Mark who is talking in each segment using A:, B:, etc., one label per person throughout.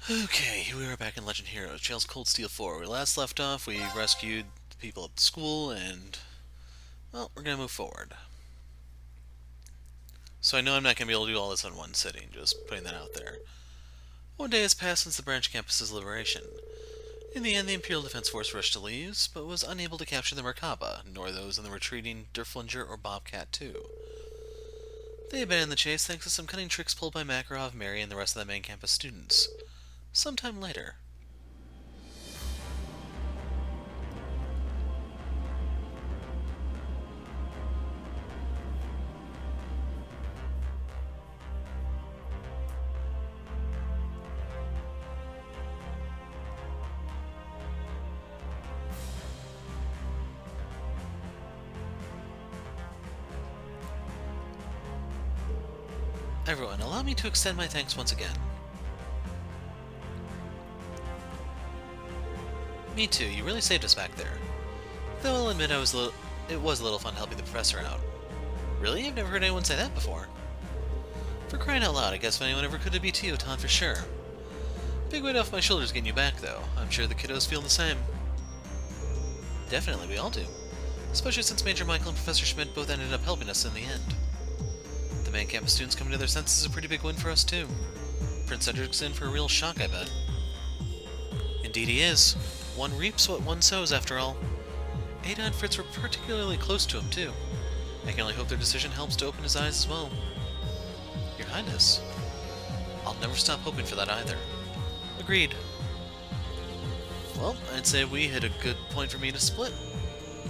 A: Okay, here we are back in Legend Heroes, Trails Cold Steel 4. We last left off, we rescued the people at the school, and, well, we're gonna move forward. So I know I'm not gonna be able to do all this in one sitting, just putting that out there. One day has passed since the branch campus's liberation. In the end, the Imperial Defense Force rushed to Leaves, but was unable to capture the Merkaba, nor those in the retreating Derflinger or Bobcat 2. They abandoned the chase thanks to some cunning tricks pulled by Makarov, Mary, and the rest of the main campus students. Sometime later, everyone, allow me to extend my thanks once again. Me too, you really saved us back there. Though I'll admit it was a little fun helping the professor out. Really? I've never heard anyone say that before. For crying out loud, I guess if anyone ever could, it'd be Teotan for sure. Big weight off my shoulders getting you back, though. I'm sure the kiddos feel the same. Definitely, we all do. Especially since Major Michael and Professor Schmidt both ended up helping us in the end. The main campus students coming to their senses is a pretty big win for us, too. Prince Cedric's in for a real shock, I bet. Indeed he is. One reaps what one sows, after all. Ada and Fritz were particularly close to him, too. I can only hope their decision helps to open his eyes as well. Your Highness. I'll never stop hoping for that either. Agreed. Well, I'd say we hit a good point for me to split.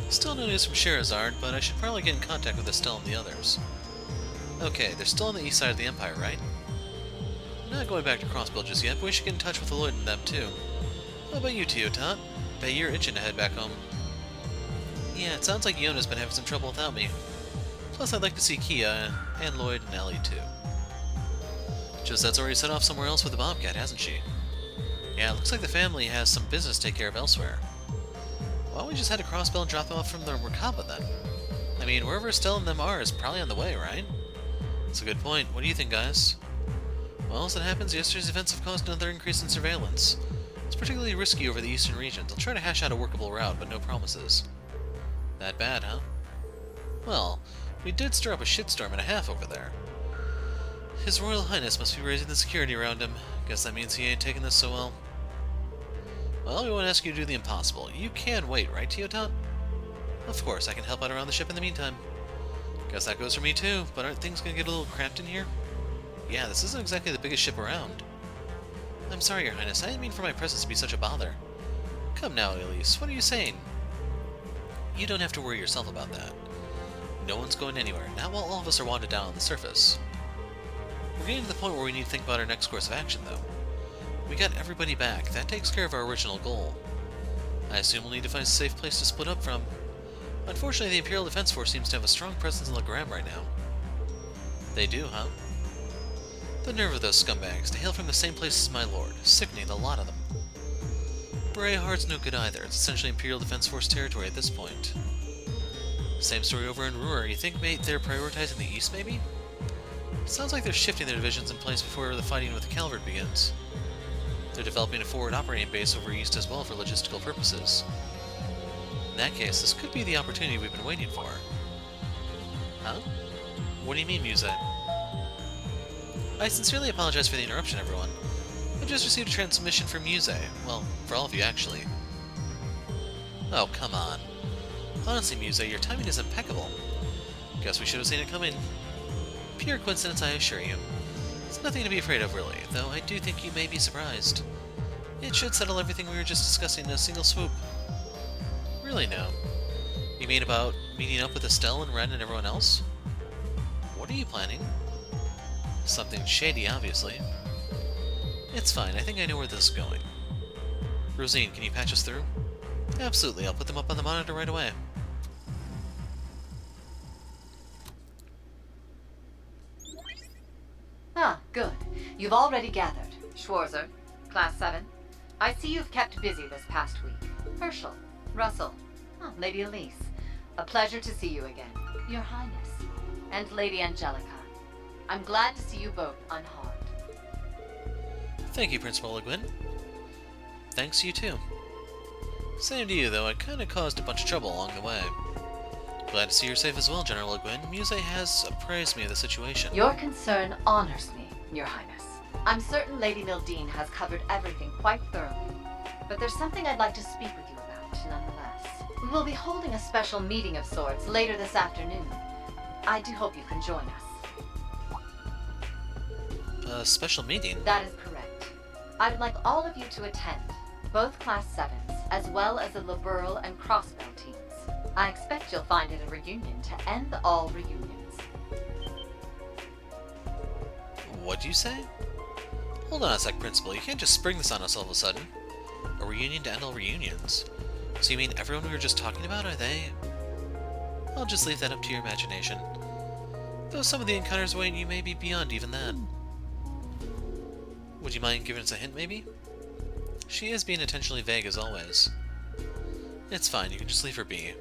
A: Still no news from Sherazard, but I should probably get in contact with Estelle and the others. Okay, they're still on the east side of the Empire, right? Not going back to Crossbill just yet, but we should get in touch with Lloyd and them too. How about you, Teotot? Bet you're itching to head back home. Yeah, it sounds like Yona's been having some trouble without me. Plus, I'd like to see Kia, and Lloyd, and Ellie, too. Just that's already set off somewhere else with the Bobcat, hasn't she? Yeah, it looks like the family has some business to take care of elsewhere. Why don't we just head to Crossbell and drop them off from the Merkaba, then? I mean, wherever Estelle and them are is probably on the way, right? That's a good point. What do you think, guys? Well, as it happens, yesterday's events have caused another increase in surveillance. It's particularly risky over the eastern regions. I'll try to hash out a workable route, but no promises. That bad, huh? Well, we did stir up a shitstorm and a half over there. His Royal Highness must be raising the security around him. Guess that means he ain't taking this so well. Well, we won't ask you to do the impossible. You can wait, right, Teotot? Of course, I can help out around the ship in the meantime. Guess that goes for me too, but aren't things gonna get a little cramped in here? Yeah, this isn't exactly the biggest ship around. I'm sorry, Your Highness, I didn't mean for my presence to be such a bother. Come now, Elise, what are you saying? You don't have to worry yourself about that. No one's going anywhere, not while all of us are wanted down on the surface. We're getting to the point where we need to think about our next course of action, though. We got everybody back. That takes care of our original goal. I assume we'll need to find a safe place to split up from. Unfortunately, the Imperial Defense Force seems to have a strong presence in Legram right now. They do, huh? The nerve of those scumbags to hail from the same place as my lord. Sickening, the lot of them. Brayhard's no good either. It's essentially Imperial Defense Force territory at this point. Same story over in Ruhr. You think they're prioritizing the east, maybe? Sounds like they're shifting their divisions in place before the fighting with the Calvard begins. They're developing a forward operating base over east as well for logistical purposes. In that case, this could be the opportunity we've been waiting for. Huh? What do you mean, Muse? I sincerely apologize for the interruption, everyone. I just received a transmission from Muse. Well, for all of you, actually. Oh, come on. Honestly, Muse, your timing is impeccable. Guess we should have seen it coming. Pure coincidence, I assure you. It's nothing to be afraid of, really, though I do think you may be surprised. It should settle everything we were just discussing in a single swoop. Really, no. You mean about meeting up with Estelle and Ren and everyone else? What are you planning? Something shady, obviously. It's fine, I think I know where this is going. Rosine, can you patch us through? Absolutely, I'll put them up on the monitor right away.
B: Ah, good. You've already gathered. Schwarzer, Class 7. I see you've kept busy this past week. Herschel, Russell, Lady Elise. A pleasure to see you again. Your Highness. And Lady Angelica. I'm glad to see you both unharmed.
A: Thank you, Principal Le Guin. Thanks, you too. Same to you, though. I kinda caused a bunch of trouble along the way. Glad to see you're safe as well, General Le Guin. Muse has appraised me of the situation.
B: Your concern honors me, Your Highness. I'm certain Lady Mildine has covered everything quite thoroughly. But there's something I'd like to speak with you about, nonetheless. We will be holding a special meeting of sorts later this afternoon. I do hope you can join us.
A: A special meeting?
B: That is correct. I would like all of you to attend, both Class 7s, as well as the Liberal and Crossbow teams. I expect you'll find it a reunion to end all reunions.
A: What'd you say? Hold on a sec, Principal. You can't just spring this on us all of a sudden. A reunion to end all reunions. So you mean everyone we were just talking about, are they? I'll just leave that up to your imagination. Though some of the encounters awaiting you may be beyond even that. Would you mind giving us a hint, maybe? She is being intentionally vague as always. It's fine, you can just leave her be.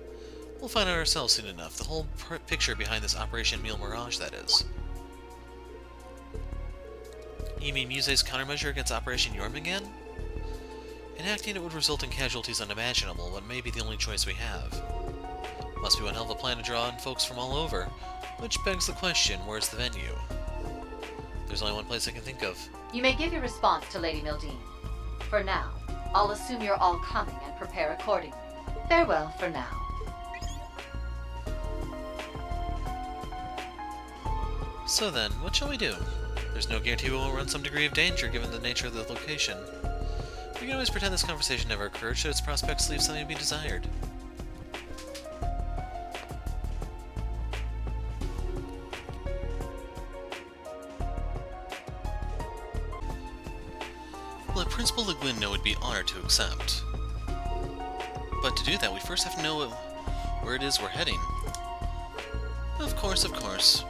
A: We'll find out ourselves soon enough. The whole picture behind this Operation Meal Mirage, that is. You mean Muse's countermeasure against Operation Jormungand? Enacting it would result in casualties unimaginable, but may be the only choice we have. Must be one hell of a plan to draw in folks from all over, which begs the question, where's the venue? There's only one place I can think of.
B: You may give your response to Lady Mildine. For now, I'll assume you're all coming and prepare accordingly. Farewell for now.
A: So then, what shall we do? There's no guarantee we won't run some degree of danger given the nature of the location. We can always pretend this conversation never occurred should its prospects leave something to be desired. Let Principal Le Guin know would be honored to accept. But to do that, we first have to know where it is we're heading. Of course, of course.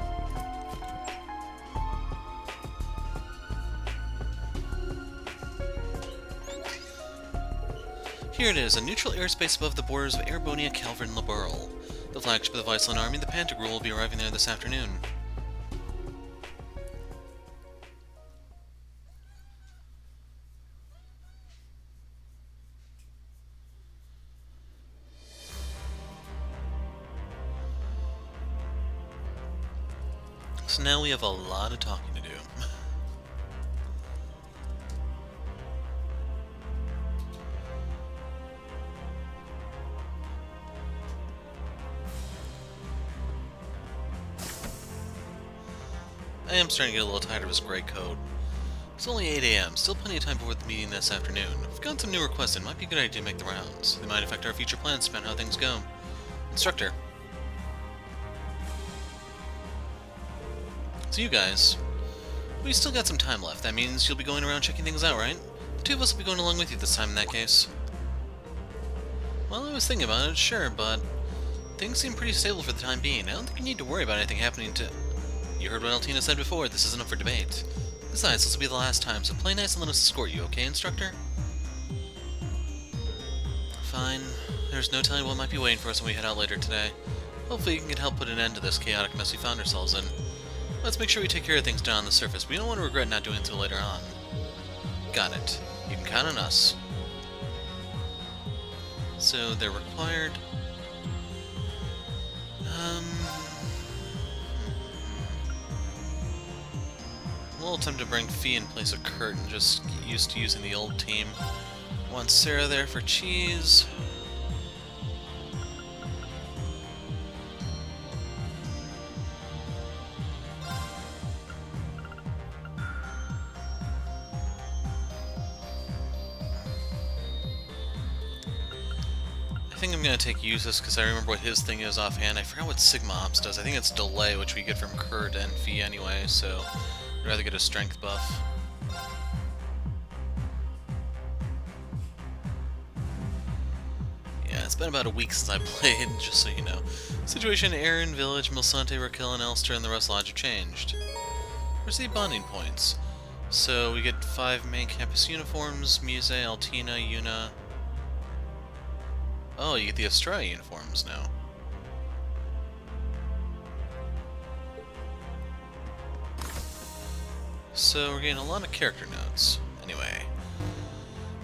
A: Here it is, a neutral airspace above the borders of Airbonia, Calvert, and Liberal. The flagship of the Viceland Army, the Pantagruel, will be arriving there this afternoon. So now we have a lot of talking to do. I am starting to get a little tired of his gray coat. It's only 8 AM, still plenty of time before the meeting this afternoon. We've got some new requests, and it might be a good idea to make the rounds. They might affect our future plans depending on how things go. Instructor. So you guys, we still got some time left. That means you'll be going around checking things out, right? The two of us will be going along with you this time in that case. Well, I was thinking about it, sure, but things seem pretty stable for the time being. I don't think you need to worry about anything happening to... You heard what Altina said before, this isn't up for debate. Besides, this will be the last time, so play nice and let us escort you, okay, Instructor? Fine. There's no telling what might be waiting for us when we head out later today. Hopefully you can help put an end to this chaotic mess we found ourselves in. Let's make sure we take care of things down on the surface. We don't want to regret not doing so later on. Got it. You can count on us. So they're required. We'll attempt to bring Fee in place of Kurt and just get used to using the old team. Want Sarah there for cheese. I think I'm going to take Usus because I remember what his thing is offhand. I forgot what Sigma Ops does. I think it's delay, which we get from Kurt and Fee anyway, so I'd rather get a strength buff. Yeah, it's been about a week since I played, just so you know. Situation in Erin, Village, Milsante, Raquel, and Elster, and the Rust Lodge have changed. Receive bonding points. So we get 5 main campus uniforms, Muse, Altina, Yuna... Oh, you get the Australia uniforms now. So we're getting a lot of character notes. Anyway,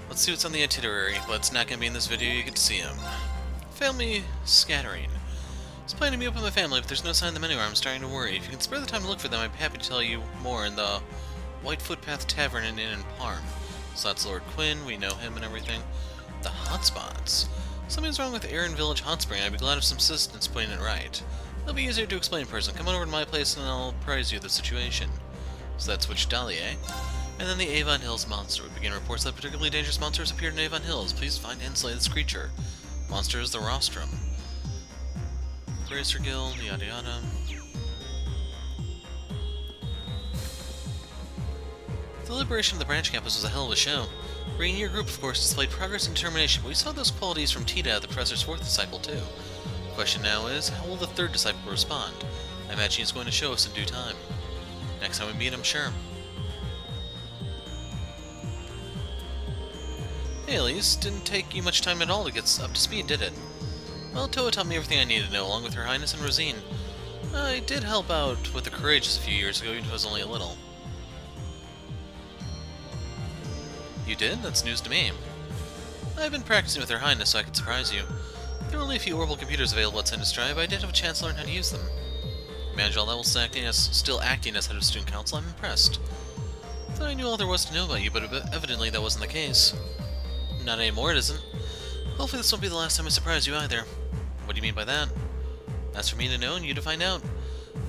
A: let's see what's on the itinerary, but it's not going to be in this video. You get to see him. Family scattering. I was planning to meet up with my family, but there's no sign of them anywhere. I'm starting to worry. If you can spare the time to look for them, I'd be happy to tell you more in the White Footpath Tavern and Inn in Parm. So that's Lord Quinn, we know him and everything. The hotspots. Something's wrong with Erin Village Hot Spring. I'd be glad of some assistance putting it right. It'll be easier to explain in person. Come on over to my place and I'll apprise you of the situation. So that's Witch Dahlia, eh? And then the Avon Hills monster. We begin reports that particularly dangerous monsters appeared in Avon Hills. Please find and slay this creature. Monster is the rostrum. Racer Guild, yada yada. The liberation of the branch campus was a hell of a show. Reading your group, of course, displayed progress and determination, but we saw those qualities from Tita, the Professor's fourth disciple, too. The question now is, how will the third disciple respond? I imagine he's going to show us in due time. Next time we meet, I'm sure. Hey, Elise, didn't take you much time at all to get up to speed, did it? Well, Toa taught me everything I needed to know, along with Her Highness and Rosine. I did help out with the Courageous a few years ago, even if it was only a little. You did? That's news to me. I've been practicing with Her Highness so I could surprise you. There are only a few orbital computers available at Sinistrai, but I did have a chance to learn how to use them. Manage all that while still acting as head of student council. I'm impressed. Thought I knew all there was to know about you, but evidently that wasn't the case. Not anymore, it isn't. Hopefully this won't be the last time I surprise you either. What do you mean by that? That's for me to know and you to find out.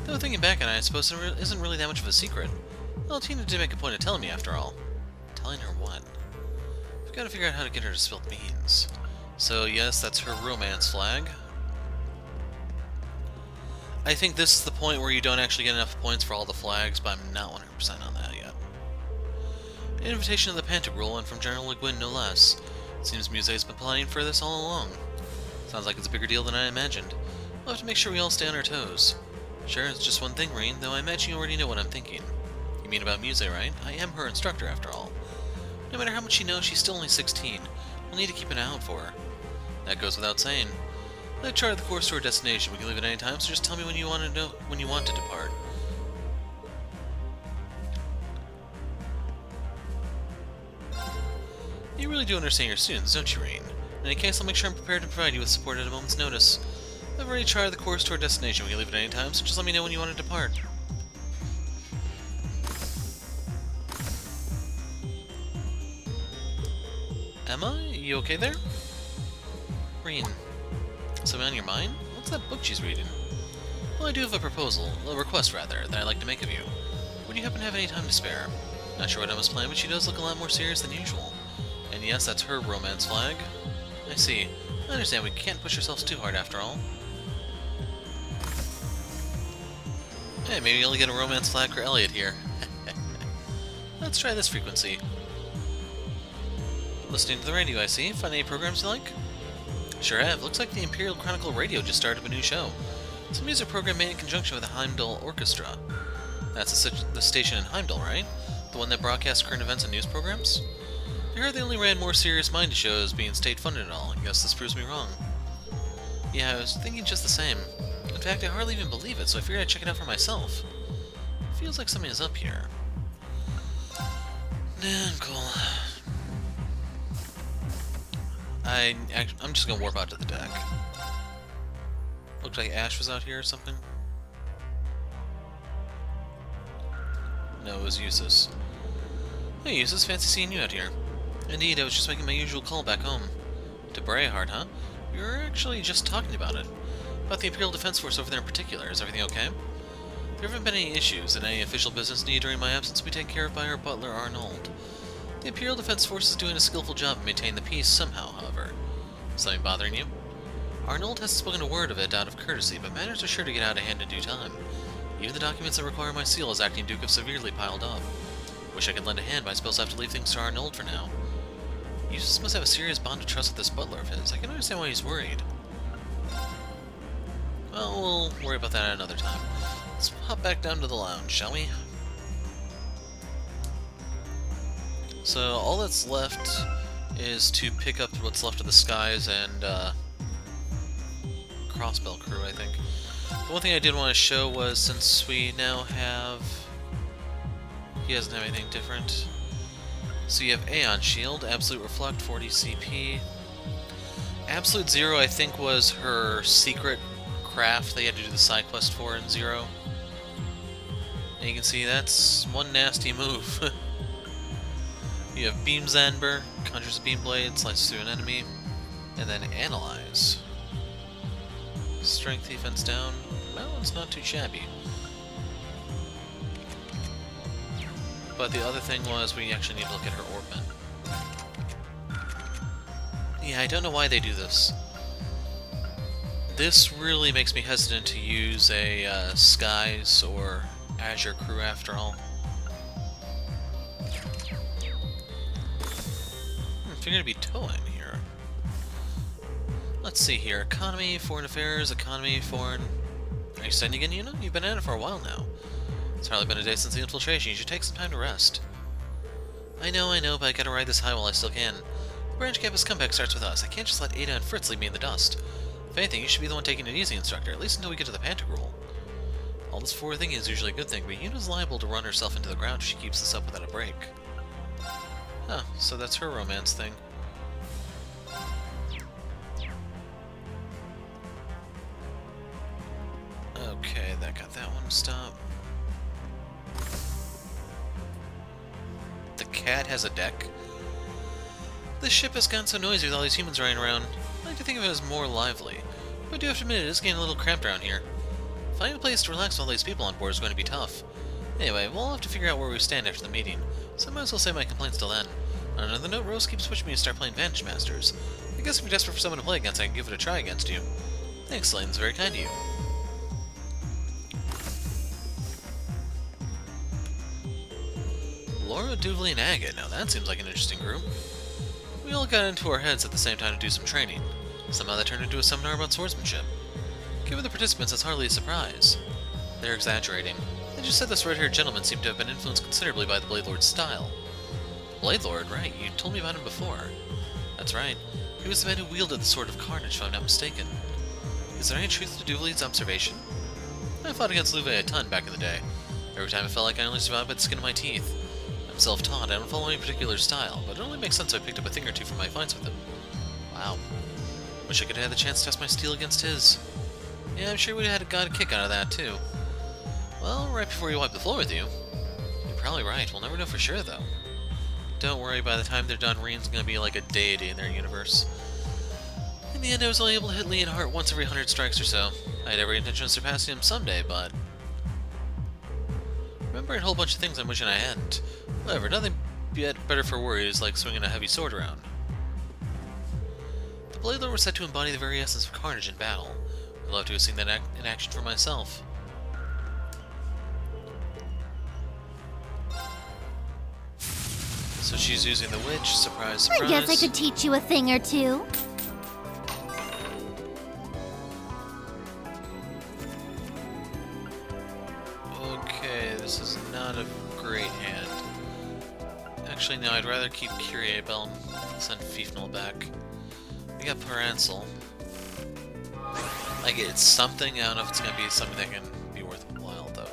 A: Though thinking back on it, I suppose it isn't really that much of a secret. Well, Tina did make a point of telling me after all. Telling her what? We've got to figure out how to get her to spill the beans. So yes, that's her romance flag. I think this is the point where you don't actually get enough points for all the flags, but I'm not 100% on that yet. An invitation of the Pantagruel, and from General Le Guin, no less. It seems Muset's been planning for this all along. Sounds like it's a bigger deal than I imagined. We'll have to make sure we all stay on our toes. Sure, it's just one thing, Reen, though I imagine you already know what I'm thinking. You mean about Muse, right? I am her instructor, after all. No matter how much she knows, she's still only 16. We'll need to keep an eye out for her. That goes without saying. I've charted the course to her destination. We can leave at any time, so just tell me when you want to depart. You really do understand your students, don't you, Reen? In any case, I'll make sure I'm prepared to provide you with support at a moment's notice. I've already charted the course to our destination. We can leave at any time, so just let me know when you want to depart. Emma, you okay there? Reen, something on your mind? What's that book she's reading? Well, I do have a request rather, that I'd like to make of you. Would you happen to have any time to spare? Not sure what Emma's plan, but she does look a lot more serious than usual. And yes, that's her romance flag. I see. I understand we can't push ourselves too hard after all. Hey, maybe you'll get a romance flag for Elliot here. Let's try this frequency. Listening to the radio, I see. Find any programs you like? Sure have. Looks like the Imperial Chronicle radio just started up a new show. It's a music program made in conjunction with the Heimdall Orchestra. That's the station in Heimdall, right? The one that broadcasts current events and news programs? I heard they only ran more serious-minded shows being state-funded and all. I guess this proves me wrong. Yeah, I was thinking just the same. In fact, I hardly even believe it, so I figured I'd check it out for myself. Feels like something is up here. Nah, I'm cool. I'm just gonna warp out to the deck. Looked like Ash was out here or something. No, it was Eustace. Hey Eustace, fancy seeing you out here. Indeed, I was just making my usual call back home. To Brayheart, huh? We were actually just talking about it. About the Imperial Defense Force over there in particular. Is everything okay? There haven't been any issues, and any official business need during my absence will be taken care of by our butler Arnold. The Imperial Defense Force is doing a skillful job of maintaining the peace somehow, however. Something bothering you? Arnold hasn't spoken a word of it out of courtesy, but matters are sure to get out of hand in due time. Even the documents that require my seal as acting Duke have severely piled up. Wish I could lend a hand, but I suppose I have to leave things to Arnold for now. Eustace must have a serious bond of trust with this butler of his. I can understand why he's worried. Well, we'll worry about that at another time. Let's hop back down to the lounge, shall we? So, all that's left is to pick up what's left of the Skies and, Crossbell crew, I think. The one thing I did want to show was, since we now have... He doesn't have anything different. So you have Aeon Shield, Absolute Reflect, 40 CP. Absolute Zero, I think, was her secret craft they had to do the side quest for in Zero. And you can see that's one nasty move. You have Beam Zanber, conjures a beam blade, slices through an enemy, and then Analyze. Strength defense down. Well, it's not too shabby. But the other thing was we actually need to look at her orbit. Yeah, I don't know why they do this. This really makes me hesitant to use a Skies or Azure crew after all. Figured to be towing here. Let's see here. Economy, Foreign Affairs, Economy, Foreign... Are you sending in, Una? You've been at it for a while now. It's hardly been a day since the infiltration. You should take some time to rest. I know, but I gotta ride this high while I still can. The branch campus comeback starts with us. I can't just let Ada and Fritz leave me in the dust. If anything, you should be the one taking it easy, Instructor, at least until we get to the Pantagruel. All this forward thinking is usually a good thing, but Una's liable to run herself into the ground if she keeps this up without a break. Huh, so that's her romance thing. Okay, that got that one to stop. The cat has a deck? This ship has gotten so noisy with all these humans running around. I like to think of it as more lively. But I do have to admit, it is getting a little cramped around here. Finding a place to relax with all these people on board is going to be tough. Anyway, we'll have to figure out where we stand after the meeting, so I might as well save my complaints till then. On another note, Rose keeps pushing me to start playing Vantage Masters. I guess if you're desperate for someone to play against, I can give it a try against you. Thanks, Lane. It's very kind of you. Laura, Duvley, and Agate. Now that seems like an interesting group. We all got into our heads at the same time to do some training. Somehow that turned into a seminar about swordsmanship. Given the participants, that's hardly a surprise. They're exaggerating. They just said this red-haired gentleman seemed to have been influenced considerably by the Blade Lord's style. Blade Lord, right, you told me about him before. That's right. He was the man who wielded the Sword of Carnage, if I'm not mistaken. Is there any truth to Duvley's observation? I fought against Luve a ton back in the day. Every time I felt like I only survived by the skin of my teeth. I'm self-taught, I don't follow any particular style, but it only makes sense I picked up a thing or two from my fights with him. Wow. Wish I could have had the chance to test my steel against his. Yeah, I'm sure we'd have got a kick out of that, too. Well, right before you wipe the floor with you. You're probably right, we'll never know for sure, though. Don't worry, by the time they're done, Reen's gonna be like a deity in their universe. In the end, I was only able to hit Lee in heart once every 100 strikes or so. I had every intention of surpassing him someday, but... remembering a whole bunch of things I'm wishing I hadn't. Whatever, nothing yet better for worries like swinging a heavy sword around. The Blade Lord was said to embody the very essence of carnage in battle. I'd love to have seen that in action for myself. So she's using the witch, surprise, surprise.
C: I guess I could teach you a thing or two.
A: Okay, this is not a great hand. Actually, no, I'd rather keep Kyrie Bell and send Fifnal back. We got Parancel. Like, it's something, I don't know if it's gonna be something that can be worthwhile, though.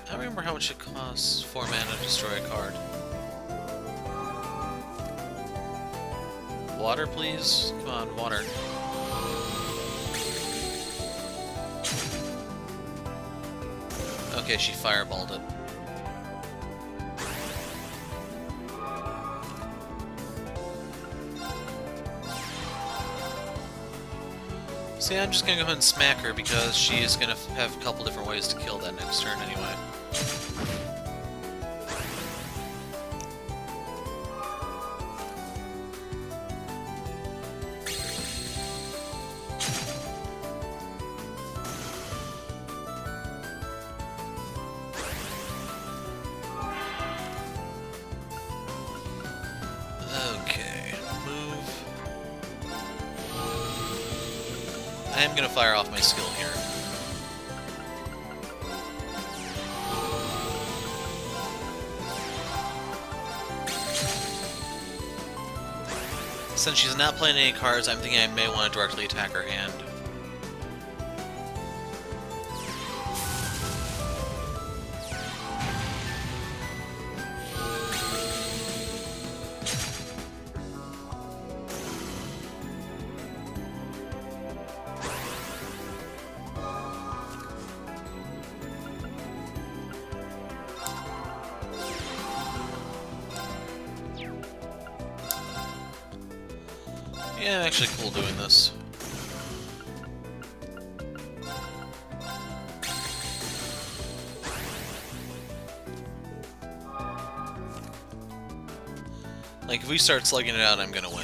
A: I don't remember how much it costs 4 mana to destroy a card. Water, please? Come on, water. Okay, she fireballed it. See, I'm just gonna go ahead and smack her because she is gonna have a couple different ways to kill that next turn anyway. Okay, move. I am gonna fire off my skill here. Since she's not playing any cards, I'm thinking I may want to directly attack her hand. Yeah, I'm actually cool doing this. Like, if we start slugging it out, I'm gonna win.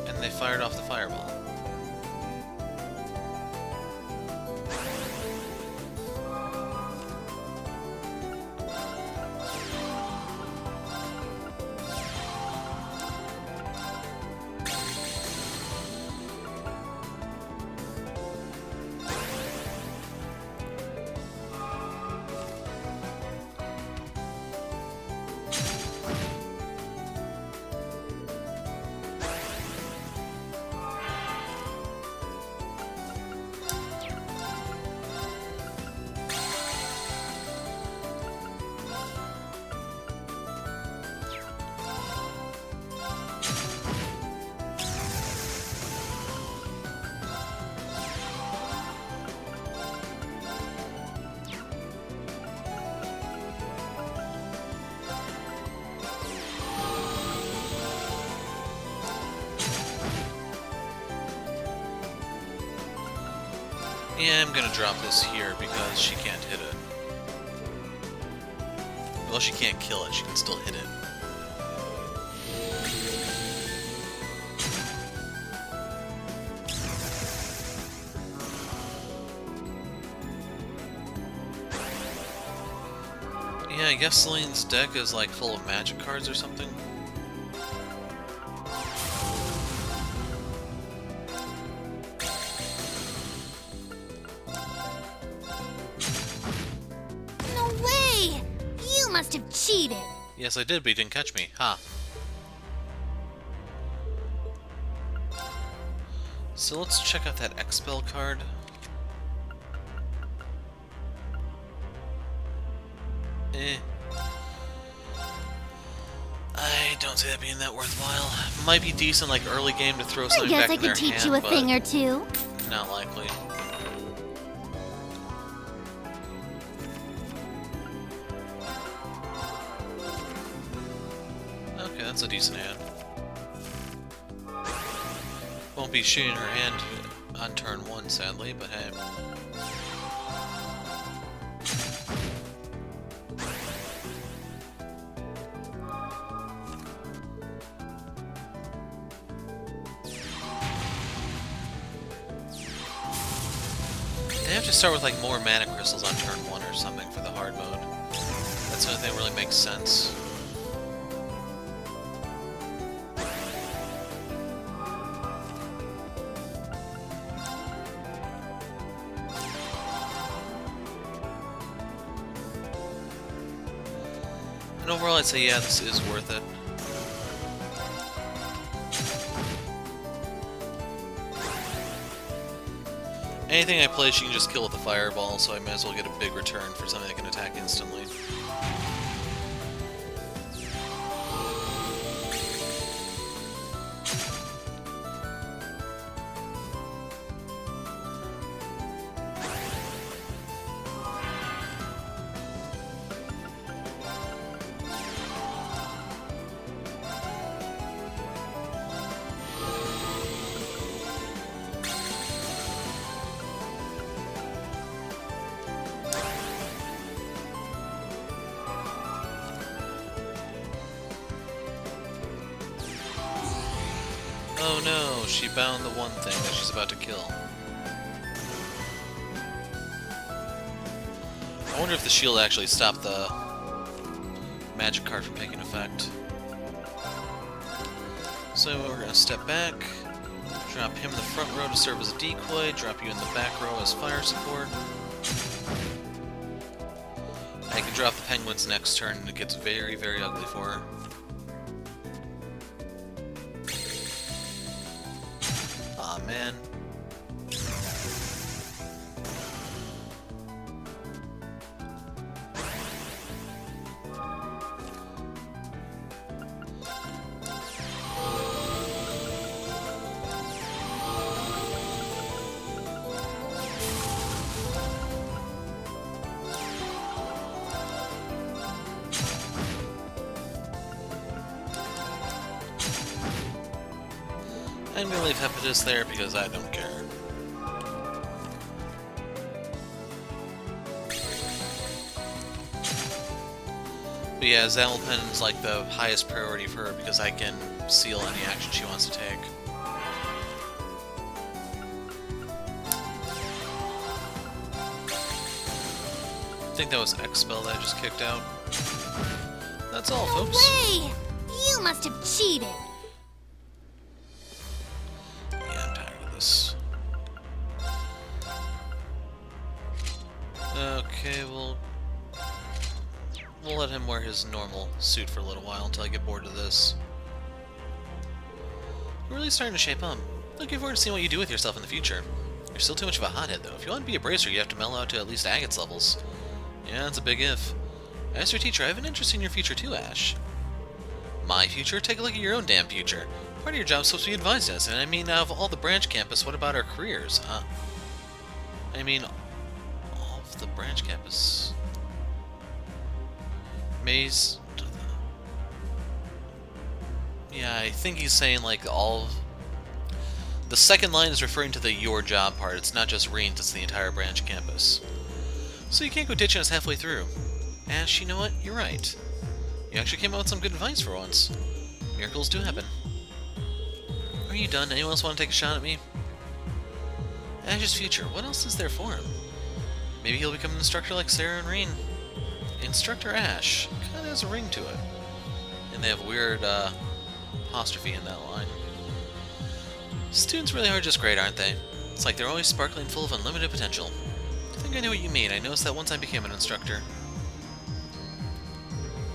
A: And they fired off the fireball. Yeah, I'm gonna drop this here because she can't hit it. Well, she can't kill it, she can still hit it. Yeah, I guess Celine's deck is like full of magic cards or something.
C: No way! You must have cheated.
A: Yes, I did, but he didn't catch me. Ha. So let's check out that Expel card. I don't see that being that worthwhile. Might be decent, like, early game to throw
C: I
A: something
C: guess
A: back
C: I
A: in their
C: could teach
A: hand,
C: you a
A: but
C: thing or two.
A: not likely. Okay, that's a decent hand. Won't be shooting her hand on turn 1, sadly, but hey. They have to start with like more mana crystals on turn 1 or something for the hard mode. That's the only thing that really makes sense. And overall, I'd say, yeah, this is worth it. Anything I play, she can just kill with a fireball, so I might as well get a big return for something that can attack instantly. Oh no, she bound the one thing that she's about to kill. I wonder if the shield actually stopped the magic card from taking effect. So we're gonna step back, drop him in the front row to serve as a decoy, drop you in the back row as fire support. I can drop the penguins next turn and it gets very, very ugly for her. Aw, man. I'm gonna leave Hepatus there because I don't care. But yeah, Zamelpen is like the highest priority for her because I can seal any action she wants to take. I think that was X-Spell that I just kicked out. That's all,
C: No
A: folks.
C: way! You must have cheated.
A: Yeah, I'm tired of this. Okay, we'll let him wear his normal suit for a little while until I get bored of this. You're really starting to shape up. Looking forward to seeing what you do with yourself in the future. You're still too much of a hothead, though. If you want to be a bracer, you have to mellow out to at least Agate's levels. Yeah, that's a big if. As your teacher, I have an interest in your future too, Ash. My future? Take a look at your own damn future. Part of your job is supposed to be advise us, and I mean, out of all the branch campus, what about our careers, huh? I mean, all of the branch campus... Maze... Yeah, I think he's saying, like, all... The second line is referring to the your job part. It's not just Rean's, it's the entire branch campus. So you can't go ditching us halfway through. Ash, you know what? You're right. You actually came out with some good advice for once. Miracles do happen. Are you done? Anyone else want to take a shot at me? Ash's future. What else is there for him? Maybe he'll become an instructor like Sarah and Rean. Instructor Ash. Kinda has a ring to it. And they have a weird, apostrophe in that line. Students really are just great, aren't they? It's like they're always sparkling full of unlimited potential. I think I know what you mean. I noticed that once I became an instructor.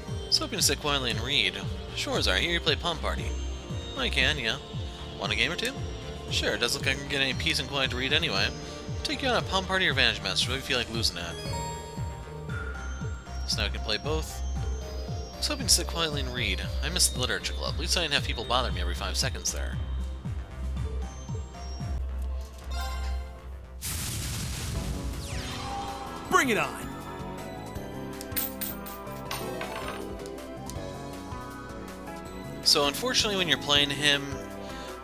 A: I was hoping to sit quietly and read. Sure, I hear you play Palm Party. I can, yeah. Want a game or two? Sure, it does look like I can get any peace and quiet to read anyway. I'll take you on a Palm Party or Vantage Master, what do you feel like losing at? So now I can play both. I was hoping to sit quietly and read. I missed the literature club. At least I didn't have people bother me every 5 seconds there.
D: Bring it on!
A: So unfortunately when you're playing him,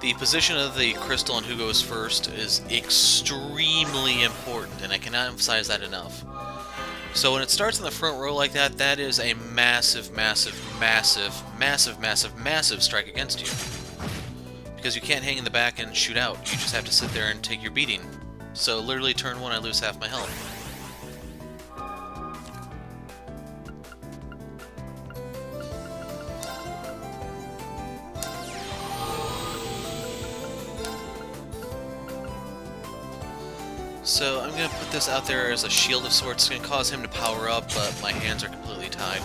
A: the position of the crystal and who goes first is extremely important, and I cannot emphasize that enough. So when it starts in the front row like that, that is a massive, massive, massive, massive, massive, massive strike against you. Because you can't hang in the back and shoot out, you just have to sit there and take your beating. So literally turn 1, I lose half my health. So I'm going to put this out there as a shield of sorts. It's going to cause him to power up, but my hands are completely tied.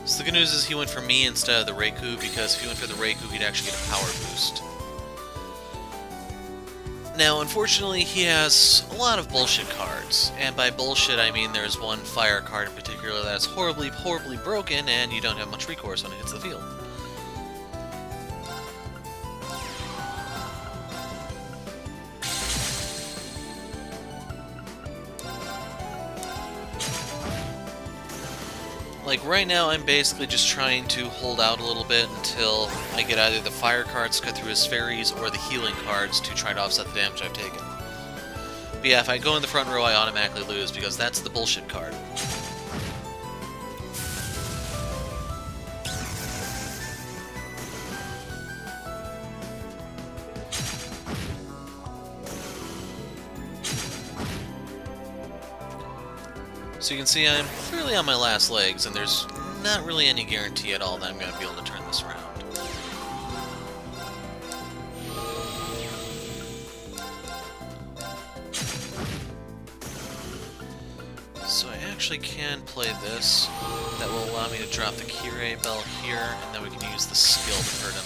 A: So the good news is he went for me instead of the Reiku, because if he went for the Reiku, he'd actually get a power boost. Now, unfortunately, he has a lot of bullshit cards, and by bullshit I mean there's one fire card in particular that's horribly, horribly broken, and you don't have much recourse when it hits the field. Like, right now I'm basically just trying to hold out a little bit until I get either the fire cards cut through his fairies or the healing cards to try to offset the damage I've taken. But yeah, if I go in the front row I automatically lose because that's the bullshit card. So you can see I'm clearly on my last legs, and there's not really any guarantee at all that I'm going to be able to turn this around. So I actually can play this. That will allow me to drop the Kyrie Bell here, and then we can use the skill to hurt him.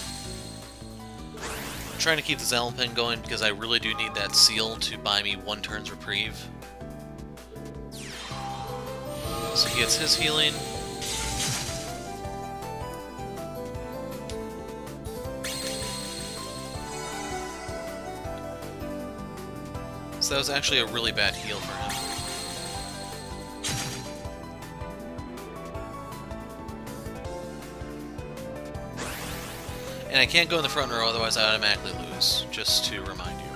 A: I'm trying to keep the Zamelpen going because I really do need that seal to buy me 1 turn's reprieve. So he gets his healing. So that was actually a really bad heal for him. And I can't go in the front row, otherwise I automatically lose, just to remind you.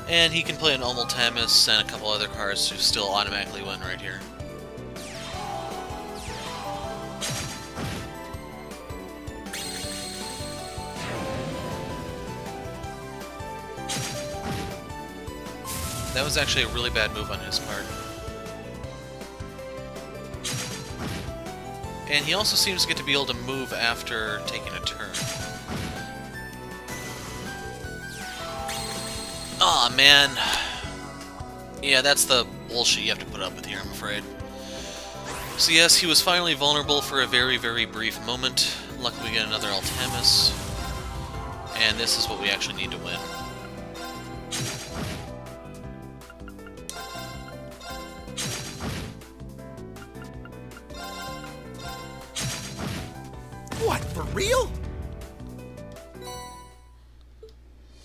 A: And he can play an Omultamus and a couple other cards to still automatically win right here. That was actually a really bad move on his part. And he also seems to get to be able to move after taking a turn. Aw, man. Yeah, that's the bullshit you have to put up with here, I'm afraid. So yes, he was finally vulnerable for a very, very brief moment. Luckily we get another Altamus. And this is what we actually need to win.
D: What, for real?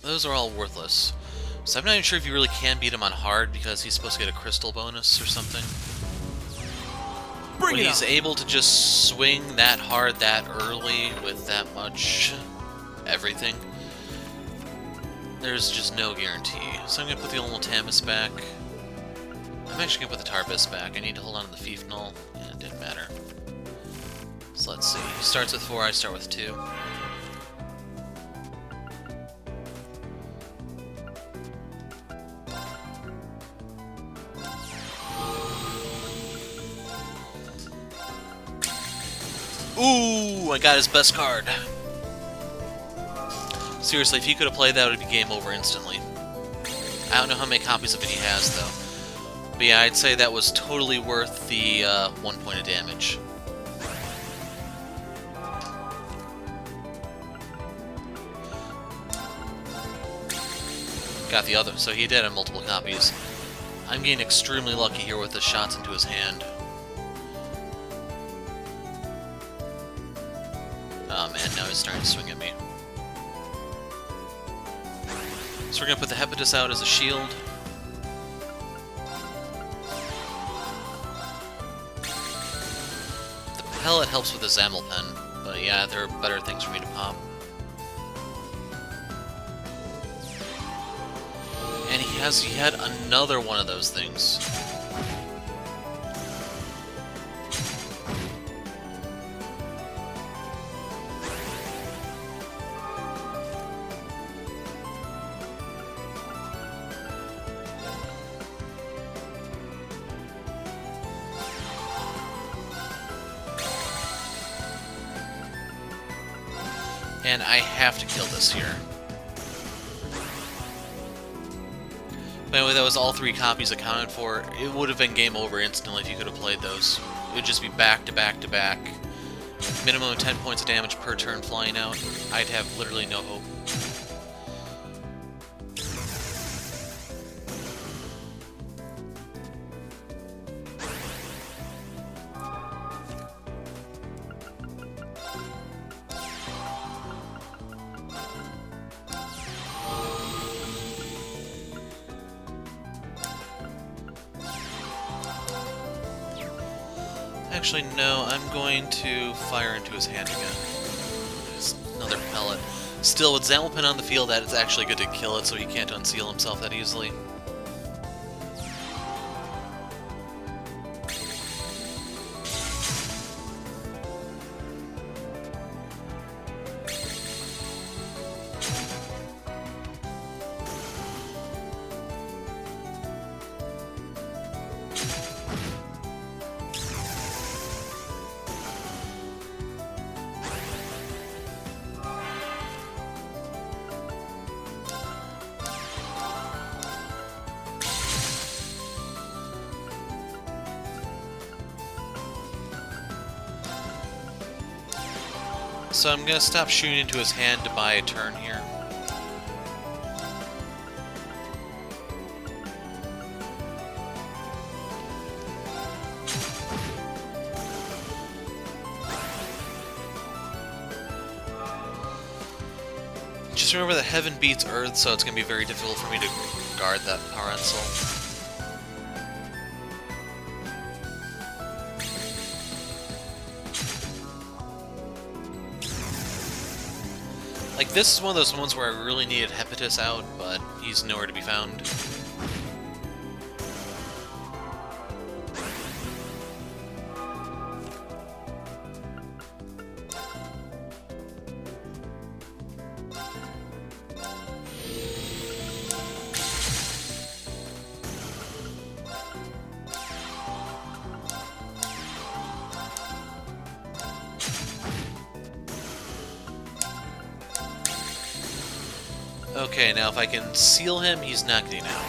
A: Those are all worthless. So I'm not even sure if you really can beat him on hard because he's supposed to get a crystal bonus or something.
D: Bring
A: When
D: it
A: he's
D: on.
A: able to just swing that hard that early with that much everything, there's just no guarantee. So I'm going to put the Omultamus back. I'm actually going to put the Tarbis back. I need to hold on to the Fiefnal. Yeah, it didn't matter. So let's see. He starts with 4, I start with 2. Ooh, I got his best card. Seriously, if he could have played that, it would be game over instantly. I don't know how many copies of it he has, though. But yeah, I'd say that was totally worth the 1 point of damage. Got the other, so he did have multiple copies. I'm getting extremely lucky here with the shots into his hand. Oh man, now he's starting to swing at me. So we're going to put the Hepatus out as a shield. The pellet helps with the Zammelpen, but yeah, there are better things for me to pop. And he has yet another one of those things. And I have to kill this here. But anyway, that was all 3 copies accounted for. It would have been game over instantly if you could have played those. It would just be back to back to back. Minimum of 10 points of damage per turn flying out. I'd have literally no hope. Actually, no, I'm going to fire into his hand again. There's another pellet. Still, with Zammelpen on the field, that is actually good to kill it so he can't unseal himself that easily. So I'm gonna stop shooting into his hand to buy a turn here. Just remember that heaven beats earth, so it's gonna be very difficult for me to guard that Parental. Like, this is one of those ones where I really needed Hepatus out, but he's nowhere to be found. Okay, now if I can seal him, he's not getting out.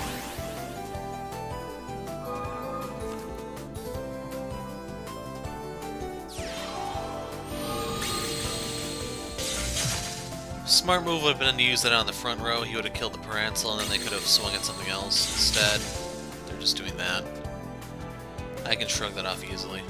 A: Smart move would have been to use that on the front row. He would have killed the Parental, and then they could have swung at something else instead. They're just doing that. I can shrug that off easily.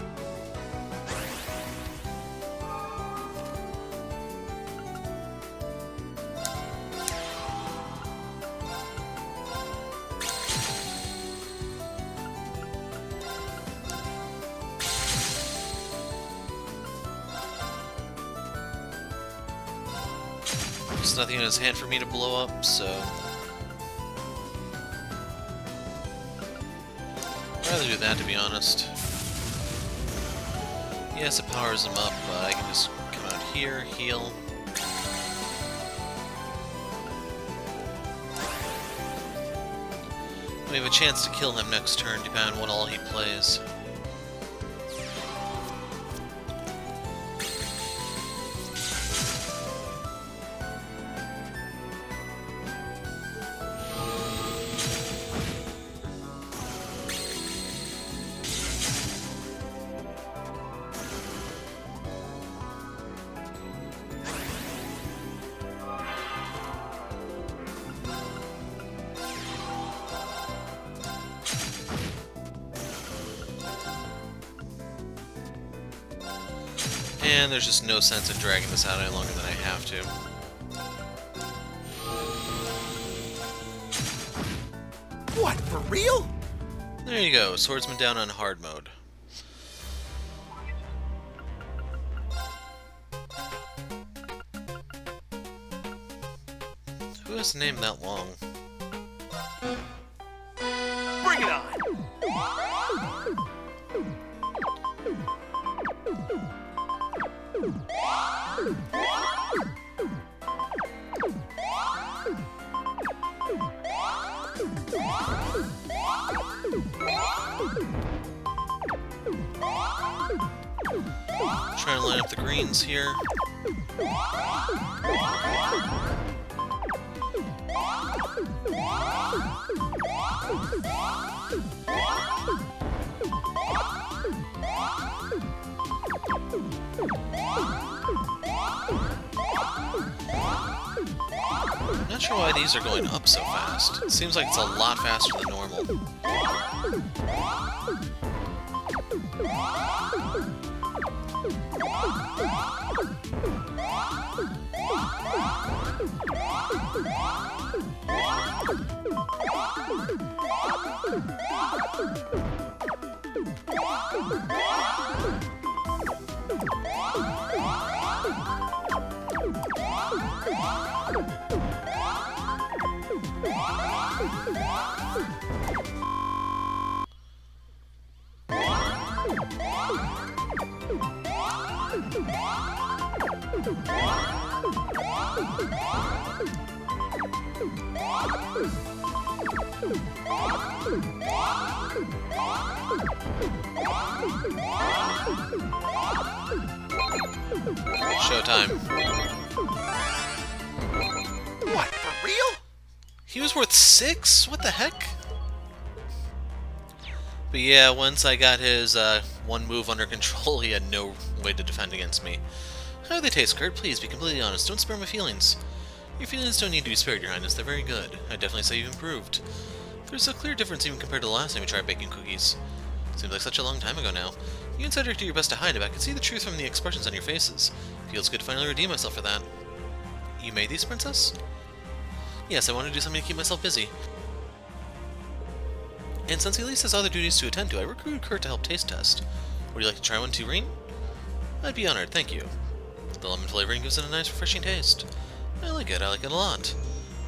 A: There's nothing in his hand for me to blow up, so... I'd rather do that, to be honest. Yes, it powers him up, but I can just come out here, heal. We have a chance to kill him next turn, depending on what all he plays. And there's just no sense in dragging this out any longer than I have to.
D: What, for real?
A: There you go, Swordsman down on hard mode. Who has a name that long?
D: Bring it on!
A: Trying to line up the greens here. I'm not sure why these are going up so fast. It seems like it's a lot faster than normal. Showtime.
D: What, for real?
A: He was worth 6? What the heck? But yeah, once I got his one move under control, he had no way to defend against me. How do they taste, Kurt? Please be completely honest. Don't spare my feelings. Your feelings don't need to be spared, Your Highness. They're very good. I'd definitely say you've improved. There's a clear difference even compared to the last time we tried baking cookies. Seems like such a long time ago now. You and Cedric do your best to hide it, but I can see the truth from the expressions on your faces. Feels good to finally redeem myself for that. You made these, Princess? Yes, I wanted to do something to keep myself busy. And since he at least has other duties to attend to, I recruited Kurt to help taste test. Would you like to try one too, Reen? I'd be honored, thank you. The lemon flavoring gives it a nice, refreshing taste. I like it a lot.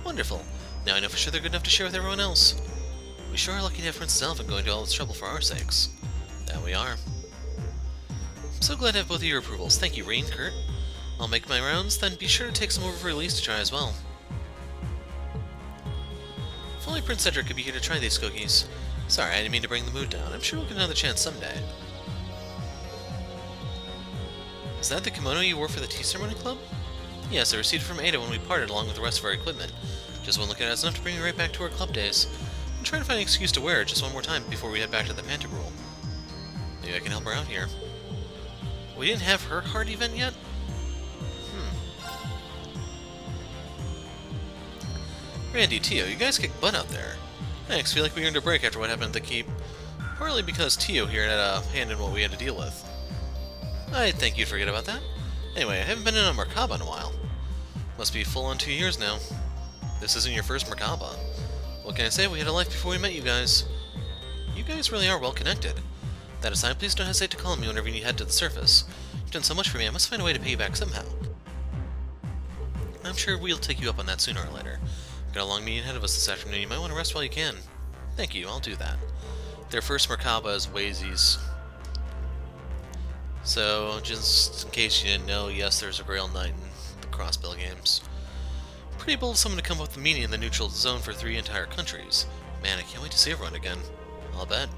A: Wonderful. Now I know for sure they're good enough to share with everyone else. We sure are lucky to have Princess Elephant going to all this trouble for our sakes. That we are. I'm so glad to have both of your approvals. Thank you, Reen, Kurt. I'll make my rounds, then be sure to take some over for Elise to try as well. If only Prince Cedric could be here to try these cookies. Sorry, I didn't mean to bring the mood down. I'm sure we'll get another chance someday. Is that the kimono you wore for the tea ceremony club? Yes, I received it from Ada when we parted along with the rest of our equipment. Just one look at it is enough to bring me right back to our club days. I'm trying to find an excuse to wear it just one more time before we head back to the Pantagruel. Maybe I can help her out here. We didn't have her heart event yet? Randy, Tio, you guys kicked butt out there. Thanks, feel like we earned a break after what happened at the keep. Partly because Tio here had a hand in what we had to deal with. I'd think you'd forget about that. Anyway, I haven't been in a Merkaba in a while. Must be full on 2 years now. This isn't your first Merkaba. What can I say? We had a life before we met you guys. You guys really are well connected. That aside, please don't hesitate to call me whenever you head to the surface. You've done so much for me, I must find a way to pay you back somehow. I'm sure we'll take you up on that sooner or later. Got a long meeting ahead of us this afternoon. You might want to rest while you can. Thank you, I'll do that. Their first Merkaba is Wazy's. So, just in case you didn't know, yes, there's a Grail Knight in the Crossbill games. Pretty bold of someone to come up with a meeting in the neutral zone for 3 entire countries. Man, I can't wait to see everyone again. I'll bet.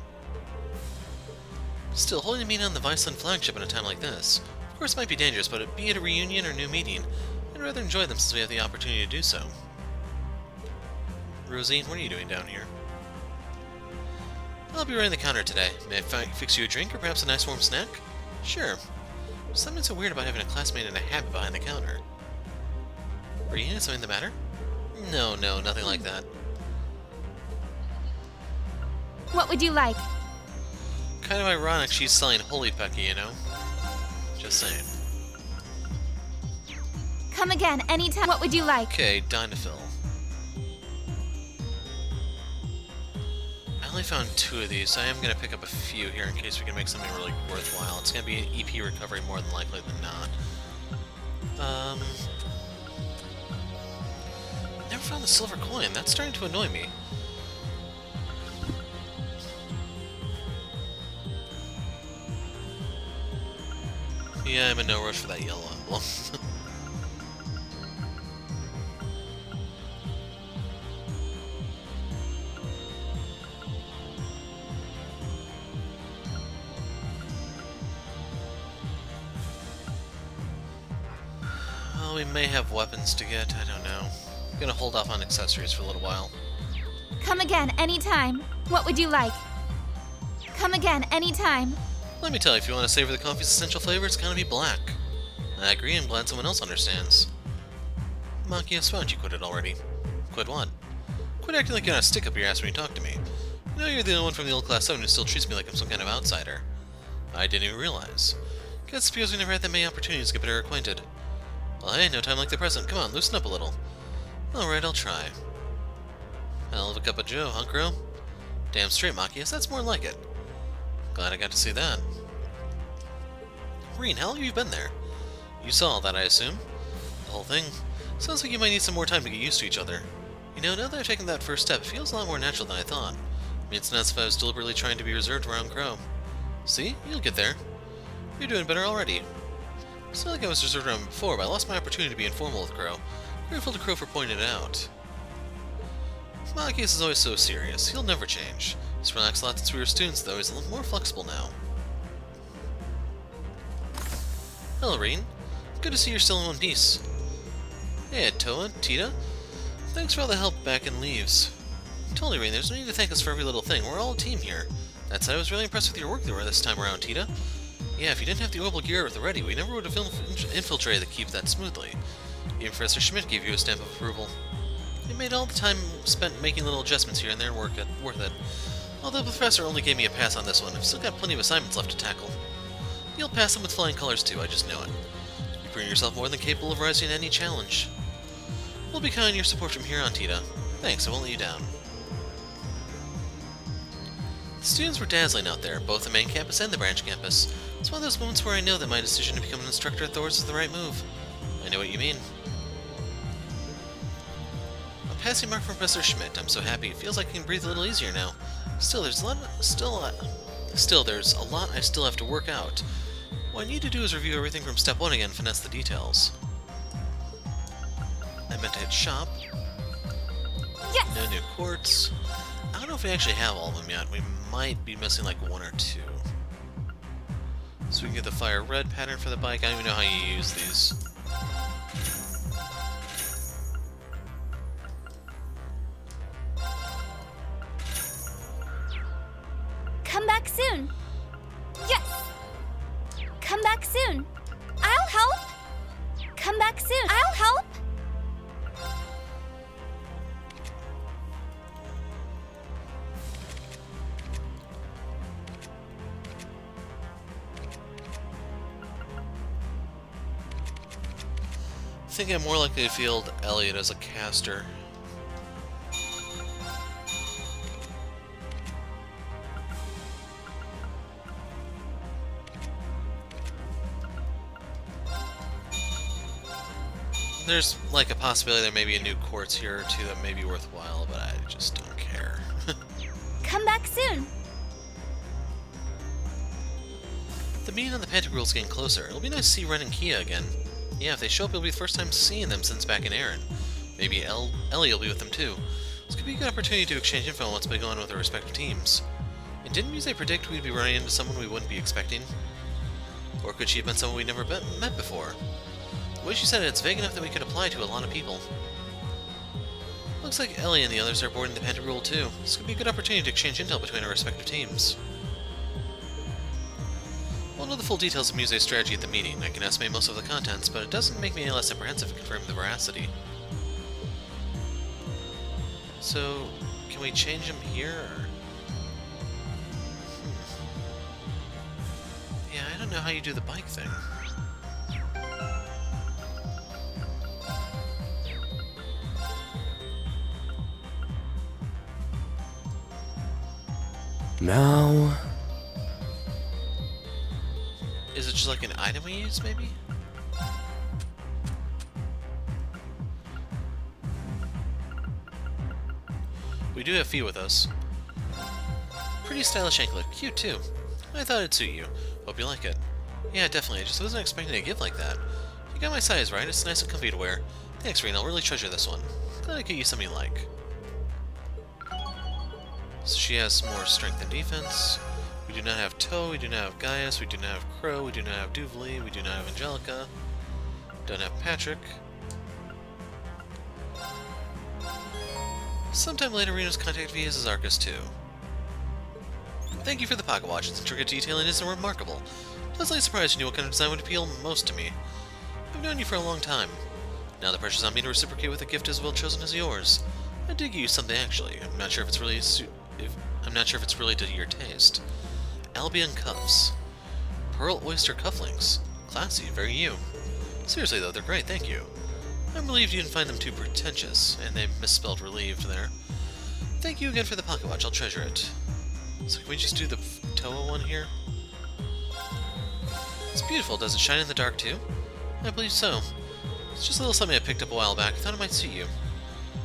A: Still, holding a meeting on the Viceland flagship in a time like this. Of course it might be dangerous, but be it a reunion or new meeting, I'd rather enjoy them since we have the opportunity to do so. Rosie, what are you doing down here? I'll be running the counter today. May I fix you a drink or perhaps a nice warm snack? Sure. Something so weird about having a classmate in a habit behind the counter. Reen, is something the matter? No, nothing like that.
C: What would you like?
A: Kind of ironic she's selling Holy Pecky, you know? Just saying.
C: Come again, anytime. What would you like?
A: Okay, Dynafil. I only found 2 of these, so I am going to pick up a few here in case we can make something really worthwhile. It's going to be an EP recovery more than likely than not. Never found the silver coin. That's starting to annoy me. Yeah, I'm in no rush for that yellow emblem. Well, we may have weapons to get, I don't know. I'm gonna hold off on accessories for a little while.
C: Come again, anytime. What would you like? Come again, anytime.
A: Let me tell you, if you want to savor the coffee's essential flavor, it's gonna be black. I agree, I'm glad someone else understands. Machias, why don't you quit it already? Quit what? Quit acting like you're not a stick up your ass when you talk to me. You know you're the only one from the old Class 7 who still treats me like I'm some kind of outsider. I didn't even realize. Guess it's because we never had that many opportunities to get better acquainted. Well, hey, no time like the present. Come on, loosen up a little. Alright, I'll try. Hell of a cup of joe, huh, Crow? Damn straight, Machias, that's more like it. Glad I got to see that. Reen, how long have you been there? You saw all that, I assume? The whole thing? Sounds like you might need some more time to get used to each other. You know, now that I've taken that first step, it feels a lot more natural than I thought. I mean, it's not as if I was deliberately trying to be reserved around Crow. See? You'll get there. You're doing better already. It's not like I was reserved around him before, but I lost my opportunity to be informal with Crow. Grateful to Crow for pointing it out. Machias is always so serious. He'll never change. He's relaxed a lot since we were students, though. He's a little more flexible now. Hello, Reen. Good to see you're still in one piece. Hey, Toa, Tita. Thanks for all the help back in Leaves. Totally, Reen. There's no need to thank us for every little thing. We're all a team here. That said, I was really impressed with your work this time around, Tita. Yeah, if you didn't have the orbital gear at the ready, we never would have infiltrated the keep that smoothly. Even Professor Schmidt gave you a stamp of approval. It made all the time spent making little adjustments here and there worth it. Although the professor only gave me a pass on this one, I've still got plenty of assignments left to tackle. You'll pass them with flying colors too, I just know it. You bring yourself more than capable of rising to any challenge. We'll be counting your support from here on, Tita. Thanks, I won't let you down. The students were dazzling out there, both the main campus and the branch campus. It's one of those moments where I know that my decision to become an instructor at Thor's is the right move. I know what you mean. A passing mark from Professor Schmidt. I'm so happy. It feels like I can breathe a little easier now. Still, there's a lot I still have to work out. What I need to do is review everything from step 1 again and finesse the details. I meant to hit shop.
C: Yes!
A: No new quartz. I don't know if we actually have all of them yet. We might be missing like 1 or 2. So we can get the fire red pattern for the bike. I don't even know how you use these.
C: Come back soon. Yes! Come back soon. I'll help. Come back soon. I'll help.
A: I think I'm more likely to field Elliot as a caster. There's like a possibility there may be a new quartz here or two that may be worthwhile, but I just don't care.
C: Come back soon.
A: The meeting on the Pantagruel's getting closer. It'll be nice to see Ren and Kia again. Yeah, if they show up, it'll be the first time seeing them since back in Aaron. Maybe Ellie will be with them too. This could be a good opportunity to exchange info on what's been going on with their respective teams. And didn't Muse predict we'd be running into someone we wouldn't be expecting? Or could she have been someone we'd never met before? The way she said it, it's vague enough that we could apply to a lot of people. Looks like Ellie and the others are boarding the Pantagruel too. This could be a good opportunity to exchange intel between our respective teams. I won't know the full details of Muse's strategy at the meeting. I can estimate most of the contents, but it doesn't make me any less apprehensive in confirming the veracity. So, can we change him here, or... Yeah, I don't know how you do the bike thing.
D: Now...
A: Is it just like an item we use, maybe? We do have Fee with us. Pretty stylish anklet. Cute, too. I thought it'd suit you. Hope you like it. Yeah, definitely. I just wasn't expecting a gift like that. You got my size, right? It's nice and comfy to wear. Thanks, Reen. I'll really treasure this one. Glad I could use something you like. So she has more strength and defense. We do not have Toe, we do not have Gaius, we do not have Crow, we do not have Duvley, we do not have Angelica. Don't have Patrick. Sometime later, Reno's contact via Arcus too. Thank you for the pocket watch. Its intricate detailing is remarkable. Pleasantly surprised you knew what kind of design would appeal most to me. I've known you for a long time. Now the pressure's on me to reciprocate with a gift as well chosen as yours. I dig use something actually. I'm not sure if it's really to your taste. Albion cuffs. Pearl Oyster cufflinks. Classy, very you. Seriously though, they're great, thank you. I'm relieved you didn't find them too pretentious, and they misspelled relieved there. Thank you again for the pocket watch, I'll treasure it. So can we just do the Toa one here? It's beautiful, does it shine in the dark too? I believe so. It's just a little something I picked up a while back, I thought it might suit you.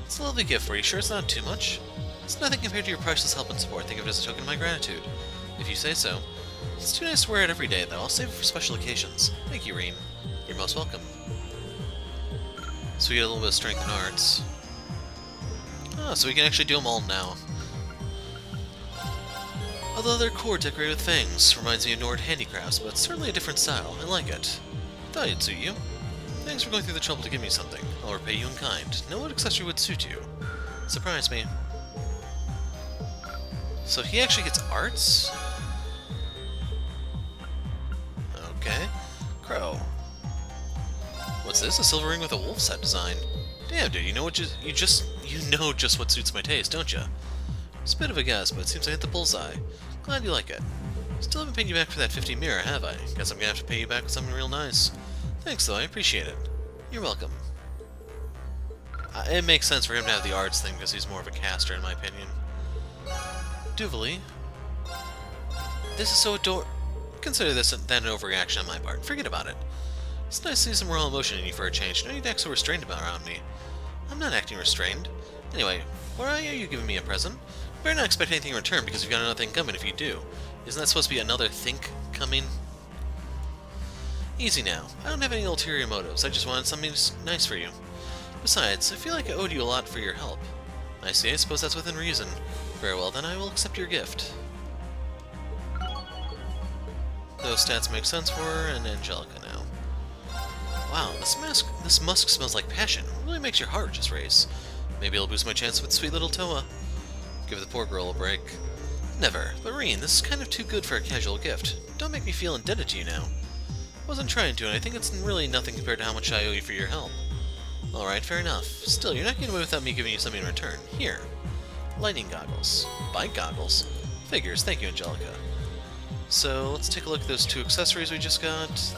A: It's a lovely gift for you, sure it's not too much? It's nothing compared to your priceless help and support, think of it as a token of my gratitude. If you say so. It's too nice to wear it every day, though. I'll save it for special occasions. Thank you, Reen. You're most welcome. So we get a little bit of strength in arts. Oh, so we can actually do them all now. Although their core decorated with fangs reminds me of Nord handicrafts, but it's certainly a different style. I like it. Thought it'd suit you. Thanks for going through the trouble to give me something. I'll repay you in kind. Know what accessory would suit you. Surprise me. So he actually gets arts? Okay. Crow. What's this? A silver ring with a wolf set design. Damn, dude, you know just what suits my taste, don't you? It's a bit of a guess, but it seems I hit the bullseye. Glad you like it. Still haven't paid you back for that 50 mirror, have I? Guess I'm gonna have to pay you back with something real nice. Thanks, though, I appreciate it. You're welcome. It makes sense for him to have the arts thing, because he's more of a caster, in my opinion. Duvally. This is so adorable. Consider this then an overreaction on my part. Forget about it. It's nice to see some raw emotion in you for a change. No need to act so restrained around me. I'm not acting restrained. Anyway, why are you giving me a present? You better not expect anything in return, because you've got another thing coming if you do. Isn't that supposed to be another think coming? Easy now. I don't have any ulterior motives. I just wanted something nice for you. Besides, I feel like I owed you a lot for your help. I see. I suppose that's within reason. Very well, then I will accept your gift. Those stats make sense for her and Angelica now. Wow, this musk smells like passion. It really makes your heart just race. Maybe it'll boost my chance with sweet little Toa. Give the poor girl a break. Never. But Reen, this is kind of too good for a casual gift. Don't make me feel indebted to you now. I wasn't trying to, and I think it's really nothing compared to how much I owe you for your help. Alright, fair enough. Still, you're not getting away without me giving you something in return. Here. Lightning goggles. Bike goggles. Figures. Thank you, Angelica. So, let's take a look at those two accessories we just got.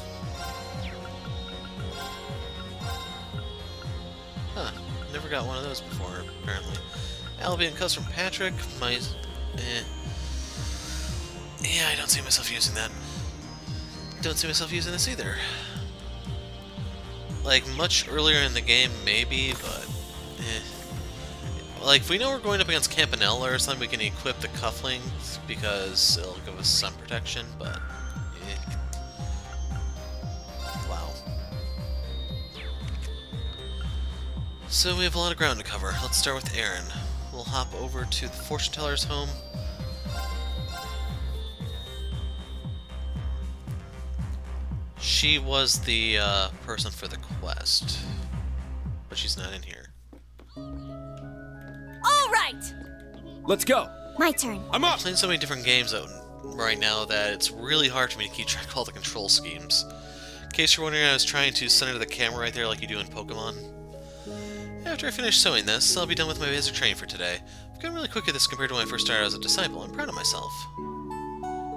A: Huh. Never got one of those before, apparently. Albion cuss from Patrick. Yeah, I don't see myself using that. Don't see myself using this either. Like, much earlier in the game, maybe, but... Like, if we know we're going up against Campanella or something, we can equip the Cufflinks, because it'll give us some protection, but... Wow. So we have a lot of ground to cover. Let's start with Aaron. We'll hop over to the fortune teller's home. She was the person for the quest, but she's not in here.
C: All right!
E: Let's go.
C: My turn.
E: I'm
A: I'm
E: up.
A: playing so many different games right now that it's really hard for me to keep track of all the control schemes. In case you're wondering, I was trying to center the camera right there like you do in Pokemon. After I finish sewing this, I'll be done with my basic training for today. I've gotten really quick at this compared to when I first started as a disciple. I'm proud of myself.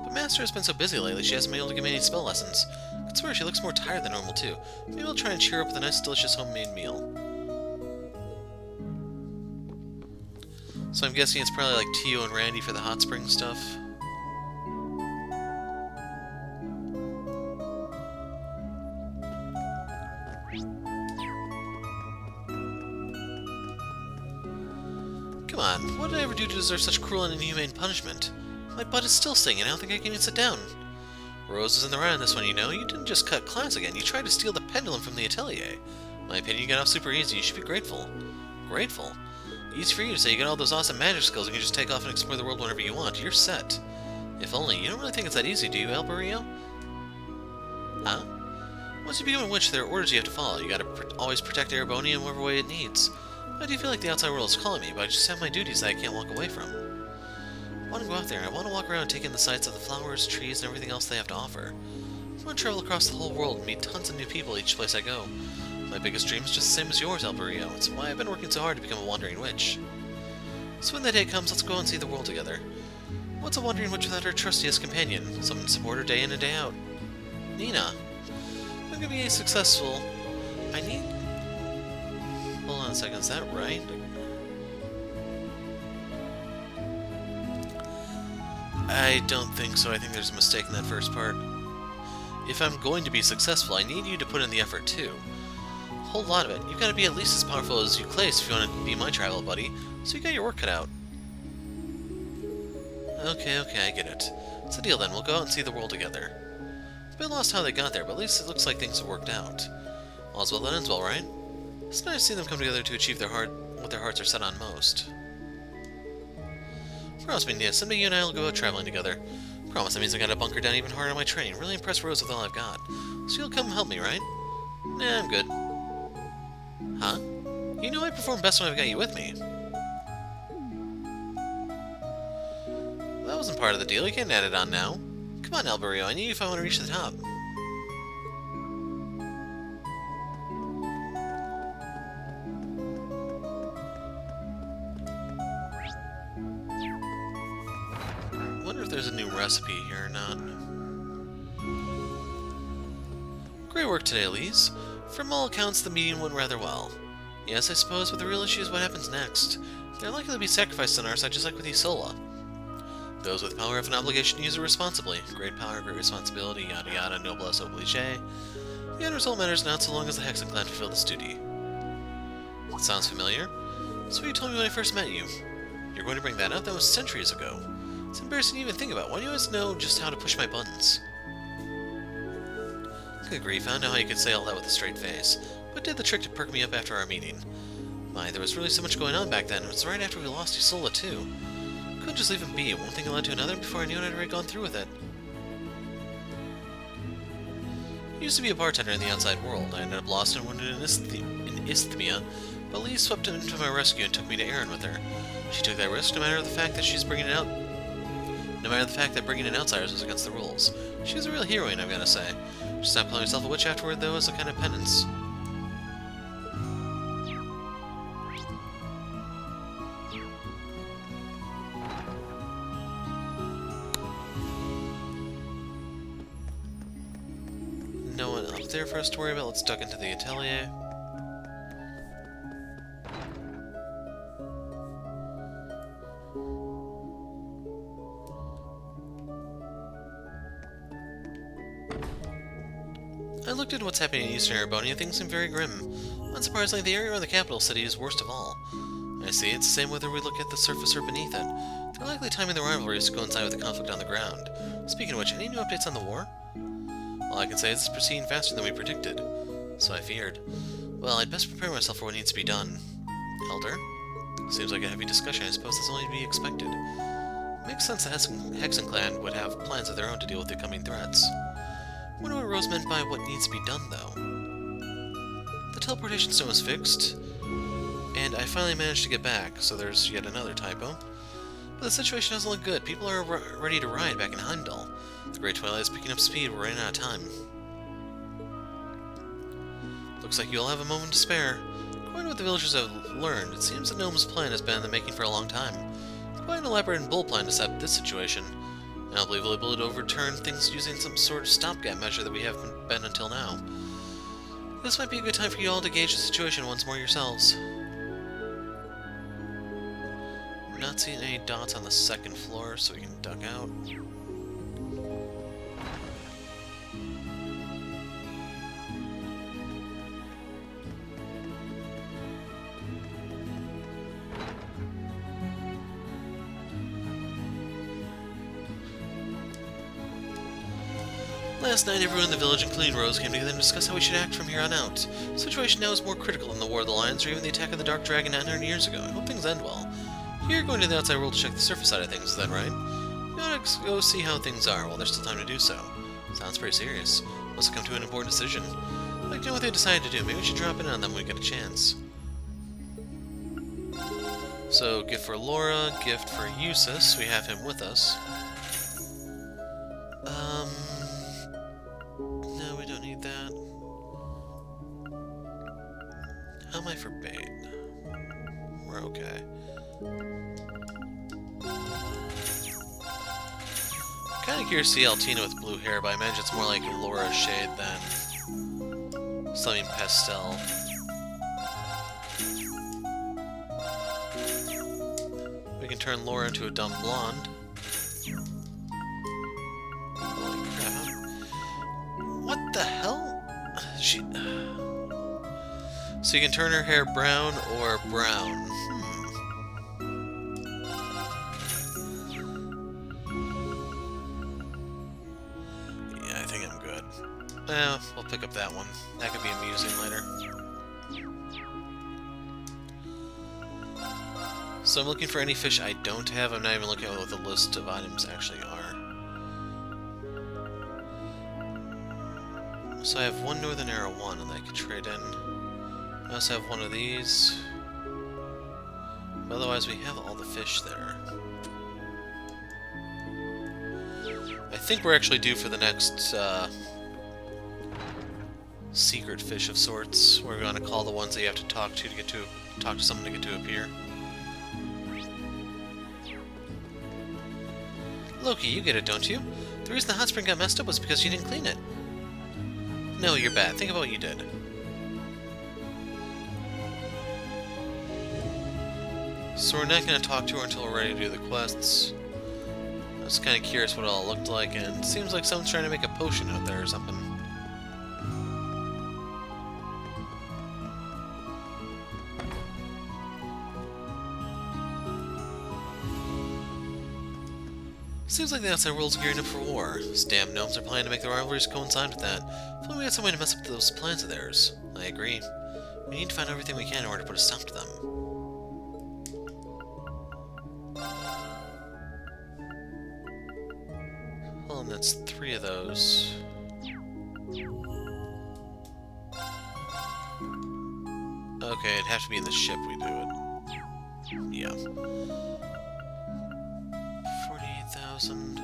A: But Master has been so busy lately, she hasn't been able to give me any spell lessons. I could swear she looks more tired than normal, too. Maybe I'll try and cheer her up with a nice, delicious homemade meal. So I'm guessing it's probably like Tio and Randy for the hot spring stuff. Come on, what did I ever do to deserve such cruel and inhumane punishment? My butt is still stinging, I don't think I can even sit down. Rose is in the right on this one, you know. You didn't just cut class again, you tried to steal the pendulum from the atelier. In my opinion, you got off super easy, you should be grateful. Grateful? Easy for you to say you got all those awesome magic skills and you can just take off and explore the world whenever you want. You're set. If only. You don't really think it's that easy, do you, Alberio? Huh? Once you become a witch, there are orders you have to follow. You gotta always protect Erebony in whatever way it needs. I do feel like the outside world is calling me, but I just have my duties that I can't walk away from. I want to go out there. I want to walk around and take in the sights of the flowers, trees, and everything else they have to offer. I want to travel across the whole world and meet tons of new people each place I go. My biggest dream is just the same as yours, Alberio. It's why I've been working so hard to become a wandering witch. So when that day comes, let's go and see the world together. What's a wandering witch without her trustiest companion? Someone to support her day in and day out. Nina. If I'm going to be successful, I need... Hold on a second, is that right? I don't think so. I think there's a mistake in that first part. If I'm going to be successful, I need you to put in the effort too. A whole lot of it. You've got to be at least as powerful as Euclase if you want to be my travel buddy, so you got your work cut out. Okay, I get it. It's a deal then. We'll go out and see the world together. It's a bit lost how they got there, but at least it looks like things have worked out. All's well that ends well, right? It's nice to see them come together to achieve what their hearts are set on most. Promise me, Nia, someday you and I will go out traveling together. Promise, that means I gotta bunker down even harder on my training. Really impress Rose with all I've got. So you'll come help me, right? Nah, I'm good. Huh? You know I perform best when I've got you with me. That wasn't part of the deal. You can't add it on now. Come on, Alberio, I need you if I want to reach the top. wonder if there's a new recipe here or not. Great work today, Elise. From all accounts, the meeting went rather well. Yes, I suppose, but the real issue is what happens next. There are likely to be sacrifices on our side, just like with Isola. Those with power have an obligation to use it responsibly. Great power, great responsibility, yada yada, noblesse oblige. The end result matters not so long as the Hexen clan fulfill this duty. That sounds familiar. That's what you told me when I first met you. You're going to bring that up? That was centuries ago. It's embarrassing to even think about. Why do you always know just how to push my buttons? Good grief, I don't know how you could say all that with a straight face. What did the trick to perk me up after our meeting? My, there was really so much going on back then. It was right after we lost Isola, too. Couldn't just leave him be. One thing led to another before I knew I'd already gone through with it. I used to be a bartender in the outside world. I ended up lost and wounded in Isthmia, but Lee swept into my rescue and took me to Erin with her. She took that risk no matter the fact that bringing in outsiders was against the rules. She was a real heroine, I've got to say. She stopped calling herself a witch afterward, though, as a kind of penance. No one up there for us to worry about. Let's duck into the atelier. I looked into what's happening in Eastern Erebonia, and things seem very grim. Unsurprisingly, the area around the capital city is worst of all. I see, it's the same whether we look at the surface or beneath it. They're likely timing the rivalries to coincide with the conflict on the ground. Speaking of which, any new updates on the war? All I can say is it's proceeding faster than we predicted. So I feared. Well, I'd best prepare myself for what needs to be done. Elder? Seems like a heavy discussion. I suppose that's only to be expected. Makes sense the Hexen clan would have plans of their own to deal with the coming threats. I wonder what Rose meant by what needs to be done, though. The teleportation stone was fixed, and I finally managed to get back, so there's yet another typo. But the situation doesn't look good. People are ready to riot back in Heimdall. The Great Twilight is picking up speed. We're running out of time. Looks like you'll have a moment to spare. According to what the villagers have learned, it seems the gnome's plan has been in the making for a long time. It's quite an elaborate and bold plan to set this situation. I don't believe we'll be able to overturn things using some sort of stopgap measure that we haven't been until now. This might be a good time for you all to gauge the situation once more yourselves. I'm not seeing any dots on the second floor, so we can duck out. Last night, everyone in the village, including Rose, came together to discuss how we should act from here on out. The situation now is more critical than the War of the Lions or even the attack of the Dark Dragon 900 years ago. I hope things end well. You're going to the outside world to check the surface side of things, is that right? You want to go see how things are while there's still time to do so. Sounds pretty serious. Must have come to an important decision. I'd like to know what they decided to do. Maybe we should drop in on them when we get a chance. So, gift for Laura, gift for Eustace. We have him with us. No, we don't need that. How am I for bait? We're okay. Kinda curious to see Altina with blue hair, but I imagine it's more like Laura's shade than something pastel. We can turn Laura into a dumb blonde. Holy crap. What the hell? She... So you can turn her hair brown or brown. Yeah, I think I'm good. We'll pick up that one. That could be amusing later. So I'm looking for any fish I don't have. I'm not even looking at what the list of items actually are. So I have one Northern Arrow 1 that I could trade in. I also have one of these. But otherwise we have all the fish there. I think we're actually due for the next secret fish of sorts. We're going to call the ones that you have to talk to talk to someone to get to appear. Loki, you get it, don't you? The reason the hot spring got messed up was because you didn't clean it. No, you're bad. Think about what you did. So we're not going to talk to her until we're ready to do the quests. I was kind of curious what it all looked like, and it seems like someone's trying to make a potion out there or something. Seems like the outside world's gearing up for war. Those damn gnomes are planning to make the rivalries coincide with that. If only we had some way to mess up those plans of theirs. I agree. We need to find everything we can in order to put a stop to them. Well, and that's 3 of those. Okay, it'd have to be in the ship we do it. Yeah. 48,000.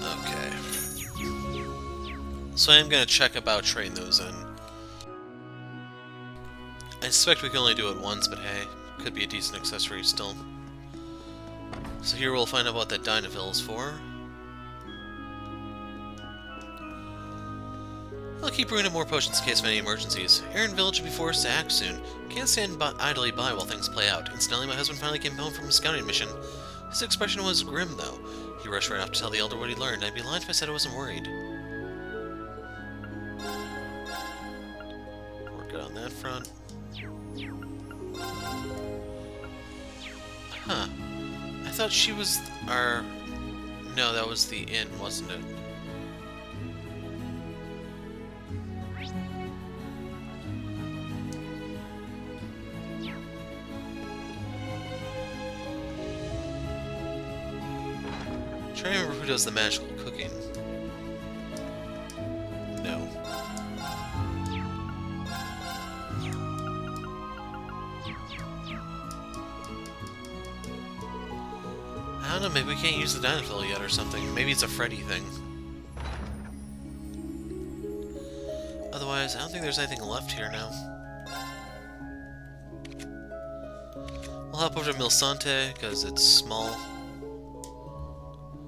A: Okay. So I am going to check about trading those in. I suspect we can only do it once, but hey, could be a decent accessory still. So here we'll find out what that Dynaville is for. I'll keep brewing up more potions in case of any emergencies. Aaron Village will be forced to act soon. Can't stand idly by while things play out. Incidentally, my husband finally came home from a scouting mission. His expression was grim, though. He rushed right off to tell the elder what he learned. I'd be lying if I said I wasn't worried. We're good on that front. Huh. I thought she was our... No, that was the inn, wasn't it? Trying to remember who does the magical cooking. No. I don't know, maybe we can't use the Dynaville yet or something. Maybe it's a Freddy thing. Otherwise, I don't think there's anything left here now. We'll hop over to Milsante, because it's small.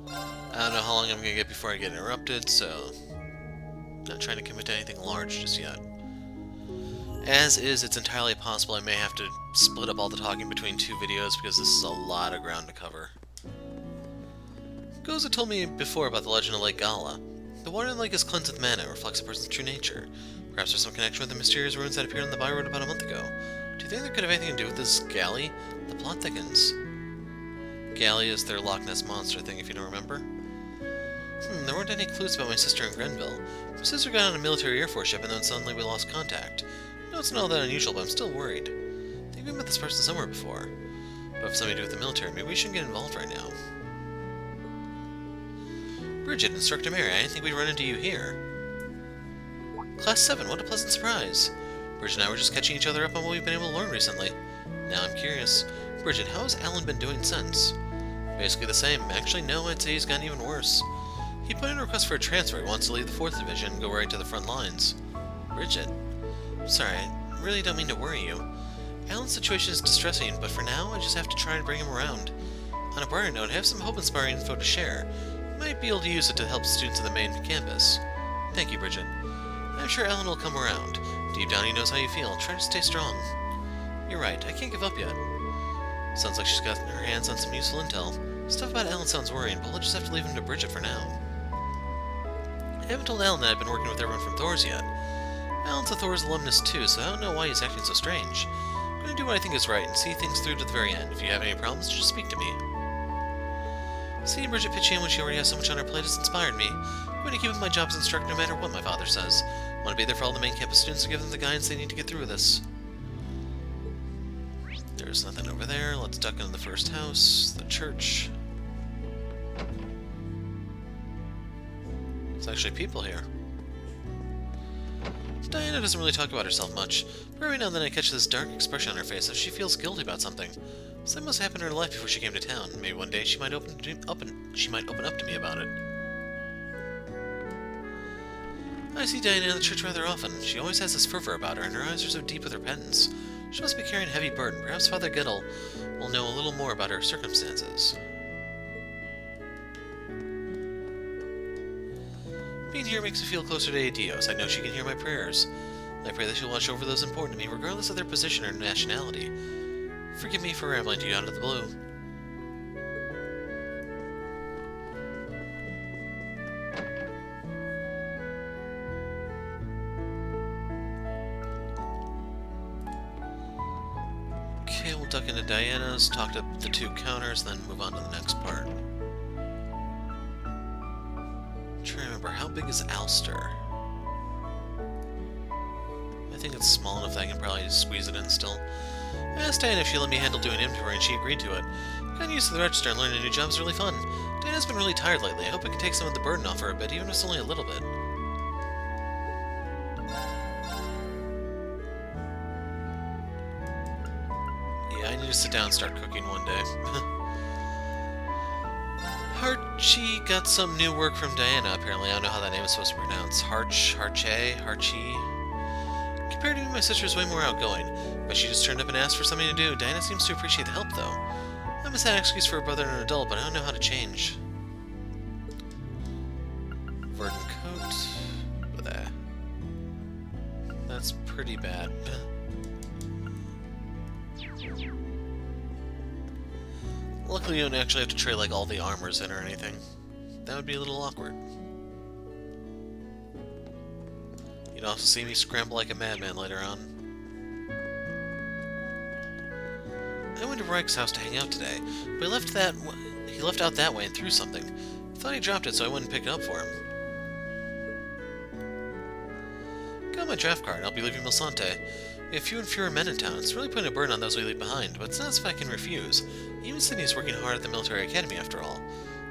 A: I don't know how long I'm going to get before I get interrupted, so... not trying to commit to anything large just yet. As is, it's entirely possible I may have to split up all the talking between 2 videos, because this is a lot of ground to cover. Goza told me before about the legend of Lake Gala. The water in the lake is cleansed with mana, reflects a person's true nature. Perhaps there's some connection with the mysterious ruins that appeared on the byroad about a month ago. Do you think that could have anything to do with this galley? The plot thickens. Galley is their Loch Ness Monster thing, if you don't remember. There weren't any clues about my sister in Grenville. My sister got on a military Air Force ship and then suddenly we lost contact. I know it's not all that unusual, but I'm still worried. I think we met this person somewhere before. But if something to do with the military, maybe we shouldn't get involved right now. Bridget, Instructor Mary, I didn't think we'd run into you here. Class 7, what a pleasant surprise. Bridget and I were just catching each other up on what we've been able to learn recently. Now I'm curious. Bridget, how has Alan been doing since? Basically the same. Actually, no, I'd say he's gotten even worse. He put in a request for a transfer. He wants to leave the 4th Division and go right to the front lines. Bridget. Sorry, I really don't mean to worry you. Alan's situation is distressing, but for now, I just have to try and bring him around. On a brighter note, I have some hope-inspiring info to share. You might be able to use it to help students of the main campus. Thank you, Bridget. I'm sure Alan will come around. Deep down he knows how you feel. Try to stay strong. You're right, I can't give up yet. Sounds like she's got her hands on some useful intel. Stuff about Alan sounds worrying, but we'll just have to leave him to Bridget for now. I haven't told Alan that I've been working with everyone from Thor's yet. Alan's a Thor's alumnus too, so I don't know why he's acting so strange. I'm going to do what I think is right and see things through to the very end. If you have any problems, just speak to me. Seeing Bridget pitch in when she already has so much on her plate has inspired me. I'm going to keep up my job as instructor no matter what my father says. I want to be there for all the main campus students and give them the guidance they need to get through this. There's nothing over there. Let's duck into the first house, the church. There's actually people here. Diana doesn't really talk about herself much, but every now and then I catch this dark expression on her face as she feels guilty about something. Something must happen in her life before she came to town. Maybe one day she might open up to me about it. I see Diana in the church rather often. She always has this fervor about her, and her eyes are so deep with repentance. She must be carrying a heavy burden. Perhaps Father Gettle will know a little more about her circumstances. Being here makes me feel closer to Dios. I know she can hear my prayers. I pray that she'll watch over those important to me, regardless of their position or nationality. Forgive me for rambling to you out of the blue. Okay, we'll duck into Diana's, talk to the two counters, then move on to the next part. I'm trying to remember, how big is Oyster? I think it's small enough that I can probably squeeze it in still. I asked Diana if she'd let me handle doing inventory, and she agreed to it. Getting used to the register and learning a new job is really fun. Diana's been really tired lately. I hope I can take some of the burden off her a bit, even if it's only a little bit. Yeah, I need to sit down and start cooking one day. Harchi got some new work from Diana, apparently. I don't know how that name is supposed to be pronounced. Harchi? Compared to me, my sister's way more outgoing, but she just turned up and asked for something to do. Diana seems to appreciate the help, though. I'm a sad excuse for a brother and an adult, but I don't know how to change. Verdant coat. Bleh. That's pretty bad. Luckily, you don't actually have to trade like all the armors in or anything. That would be a little awkward. You'd also see me scramble like a madman later on. I went to Reich's house to hang out today, but he left out that way and threw something. I thought he dropped it, so I went and picked it up for him. Got my draft card. I'll be leaving Milsante. We have fewer and fewer men in town. It's really putting a burden on those we leave behind, but it's not as if I can refuse. Even Sydney's working hard at the military academy, after all.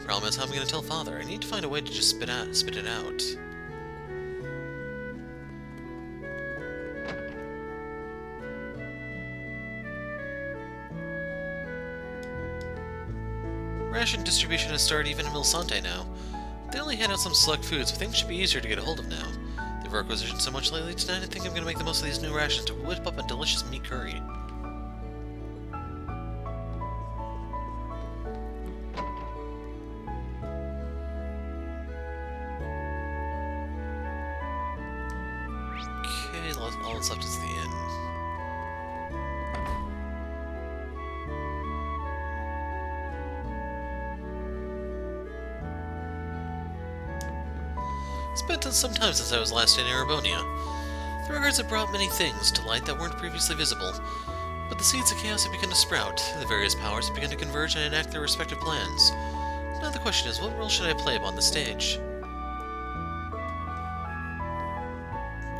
A: Problem is, how am I going to tell Father? I need to find a way to just spit it out. Ration distribution has started even in Milsante now. They only hand out some select foods, but things should be easier to get a hold of now. They've requisitioned so much lately tonight, I think I'm going to make the most of these new rations to whip up a delicious meat curry. Okay, all that's left is the inn. It's been some time since I was last in Erebonia. The records have brought many things to light that weren't previously visible, but the seeds of chaos have begun to sprout. The various powers have begun to converge and enact their respective plans. Now the question is, what role should I play upon the stage?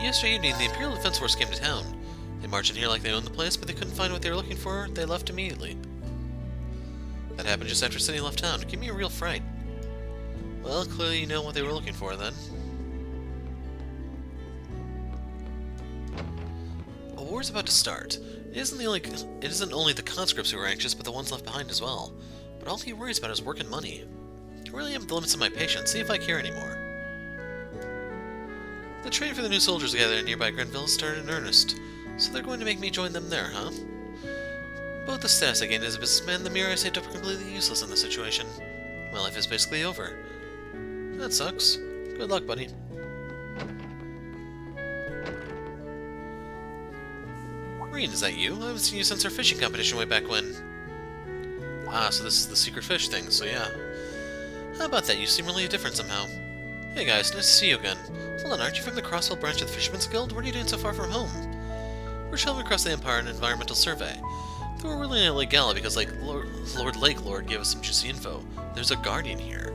A: Yesterday evening, the Imperial Defense Force came to town. They marched in here like they owned the place, but they couldn't find what they were looking for. They left immediately. That happened just after Sydney left town. It gave me a real fright. Well, clearly you know what they were looking for, then. A war's about to start. It isn't only the conscripts who are anxious, but the ones left behind as well. But all he worries about is work and money. I really am at the limits of my patience. See if I care anymore. The train for the new soldiers gathered in nearby Grenville started in earnest. So they're going to make me join them there, huh? Both the status I gained as a businessman and the mirror I saved up are completely useless in this situation. My life is basically over. That sucks. Good luck, buddy. Reen, is that you? I haven't seen you since our fishing competition way back when. Ah, so this is the secret fish thing, so yeah. How about that? You seem really different somehow. Hey guys, nice to see you again. Hold on, aren't you from the Crossville branch of the Fisherman's Guild? What are you doing so far from home? We're traveling across the Empire on an environmental survey. Though we're really in a Lake Gala because Lord Lake Lord gave us some juicy info. There's a guardian here.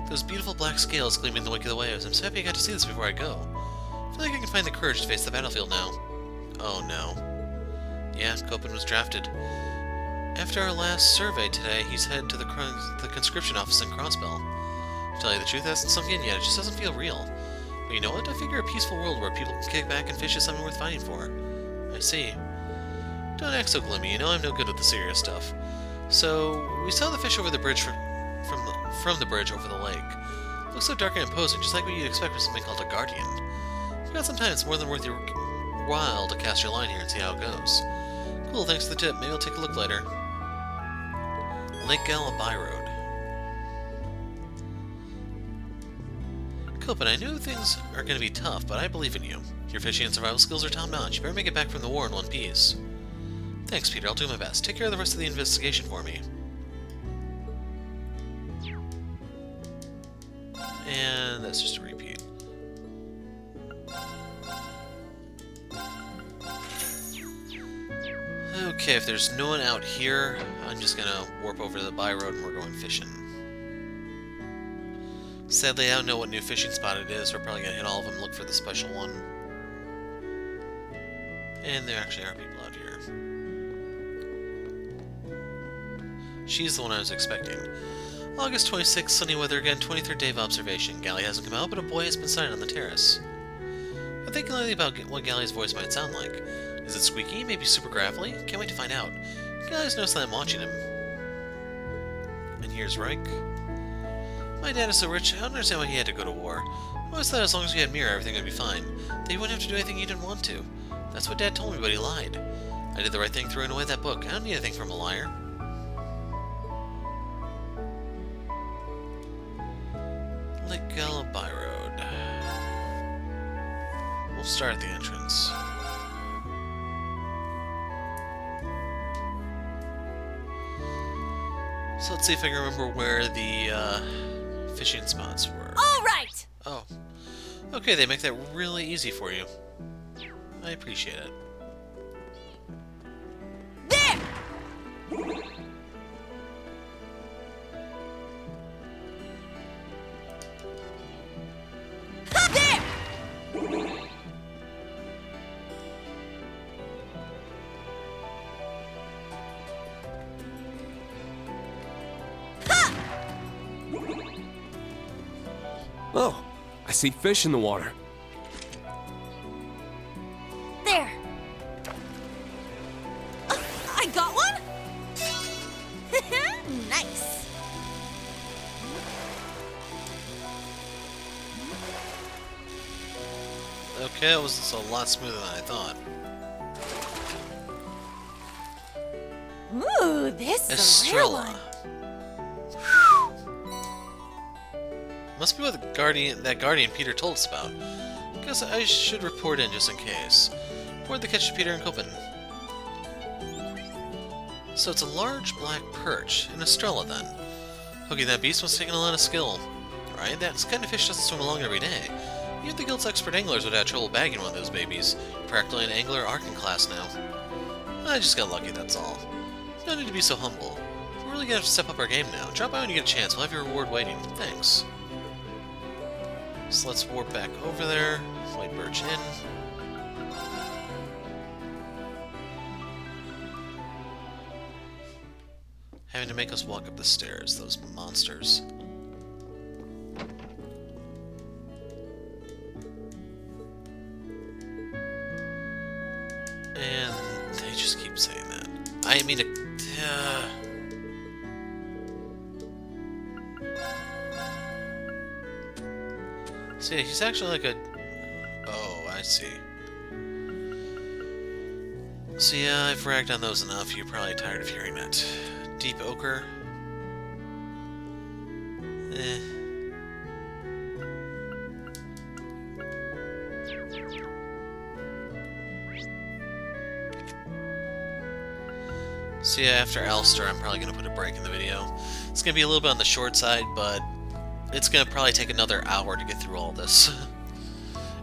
A: Those beautiful black scales gleaming in the wake of the waves. I'm so happy I got to see this before I go. I feel like I can find the courage to face the battlefield now. Oh no. Yeah, Copen was drafted. After our last survey today, he's headed to the conscription office in Crossbell. To tell you the truth, it hasn't sunk in yet. It just doesn't feel real. But you know what? I figure a peaceful world where people can kick back and fish is something worth fighting for. I see. Don't act so gloomy. You know I'm no good with the serious stuff. So, we saw the fish over the bridge from the bridge over the lake. Looks so dark and imposing, just like what you'd expect from something called a guardian. If you got some time, it's more than worth your while to cast your line here and see how it goes. Cool, thanks for the tip. Maybe I'll take a look later. Lake Gala Byroad. Copen, I know things are going to be tough, but I believe in you. Your fishing and survival skills are top-notch. You better make it back from the war in one piece. Thanks, Peter. I'll do my best. Take care of the rest of the investigation for me. And that's just a repeat. Okay, if there's no one out here, I'm just gonna warp over to the byroad and we're going fishing. Sadly, I don't know what new fishing spot it is. We're probably gonna hit all of them and look for the special one. And there actually are people out here. She's the one I was expecting. August 26th, sunny weather again, 23rd day of observation. Galley hasn't come out, but a boy has been sighted on the terrace. I'm thinking lately about what Galley's voice might sound like. Is it squeaky? Maybe super gravelly? Can't wait to find out. Galley's noticed that I'm watching him. And here's Reich. My dad is so rich, I don't understand why he had to go to war. I always thought as long as we had Mira, everything would be fine. That he wouldn't have to do anything he didn't want to. That's what Dad told me, but he lied. I did the right thing throwing away that book. I don't need anything from a liar. Lake Gala Byroad. We'll start at the entrance. So let's see if I can remember where the fishing spots were.
C: All right.
A: Oh. Okay, they make that really easy for you. I appreciate it.
C: There. Ha, there. Ha!
E: Oh, I see fish in the water.
C: There. I got one. Nice.
A: Okay, it was a lot smoother than I thought.
C: Ooh, this is a rare one.
A: Must be what that guardian Peter told us about. Guess I should report in just in case. Report the catch to Peter and Copen. So it's a large black perch, an Estrella then. Hooking that beast must have taken a lot of skill. Right, that kind of fish doesn't swim along every day. Even the guild's expert anglers would have trouble bagging one of those babies. Practically an angler Arcan class now. I just got lucky, that's all. No need to be so humble. We're really gonna have to step up our game now. Drop by when you get a chance, we'll have your reward waiting. Thanks. So let's warp back over there. White birch in. Having to make us walk up the stairs, those monsters. And they just keep saying that. I mean, so yeah, he's actually like a... Oh, I see. So yeah, I've ragged on those enough. You're probably tired of hearing that. Deep ochre. So yeah, after Alistair, I'm probably going to put a break in the video. It's going to be a little bit on the short side, but it's going to probably take another hour to get through all this.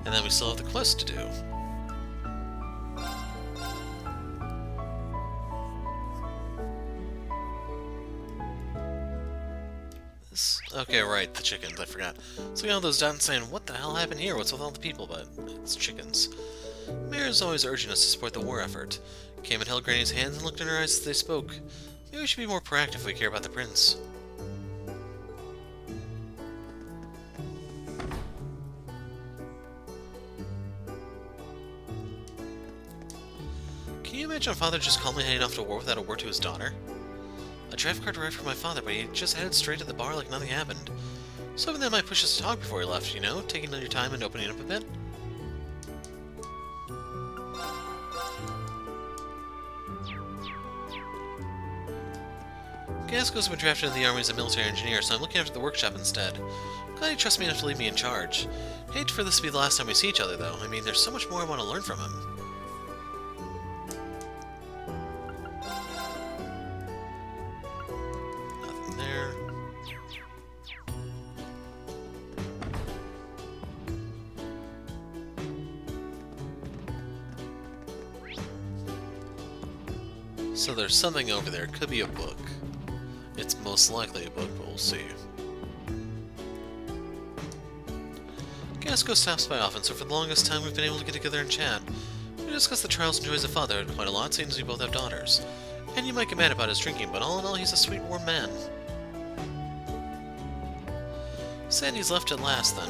A: And then we still have the quest to do. Okay, right, the chickens, I forgot. So we got all those down saying, what the hell happened here? What's with all the people? But it's chickens. Mayor is always urging us to support the war effort. Came and held Granny's hands and looked in her eyes as they spoke. Maybe we should be more proactive if we care about the prince. Can you imagine a father just calmly heading off to war without a word to his daughter? A draft card arrived from my father, but he just headed straight to the bar like nothing happened. So that might push us to talk before he left, you know? Taking your time and opening up a bit. Gasco's been drafted into the army as a military engineer, so I'm looking after the workshop instead. Glad he trusts me enough to leave me in charge. Hate for this to be the last time we see each other, though. I mean, there's so much more I want to learn from him. Nothing there. So there's something over there. Could be a book. It's most likely a book, but we'll see. Gasco stops by often, so for the longest time we've been able to get together and chat. We discuss the trials and joys of fatherhood quite a lot, seeing as we both have daughters. And you might get mad about his drinking, but all in all, he's a sweet, warm man. Sandy's left at last, then.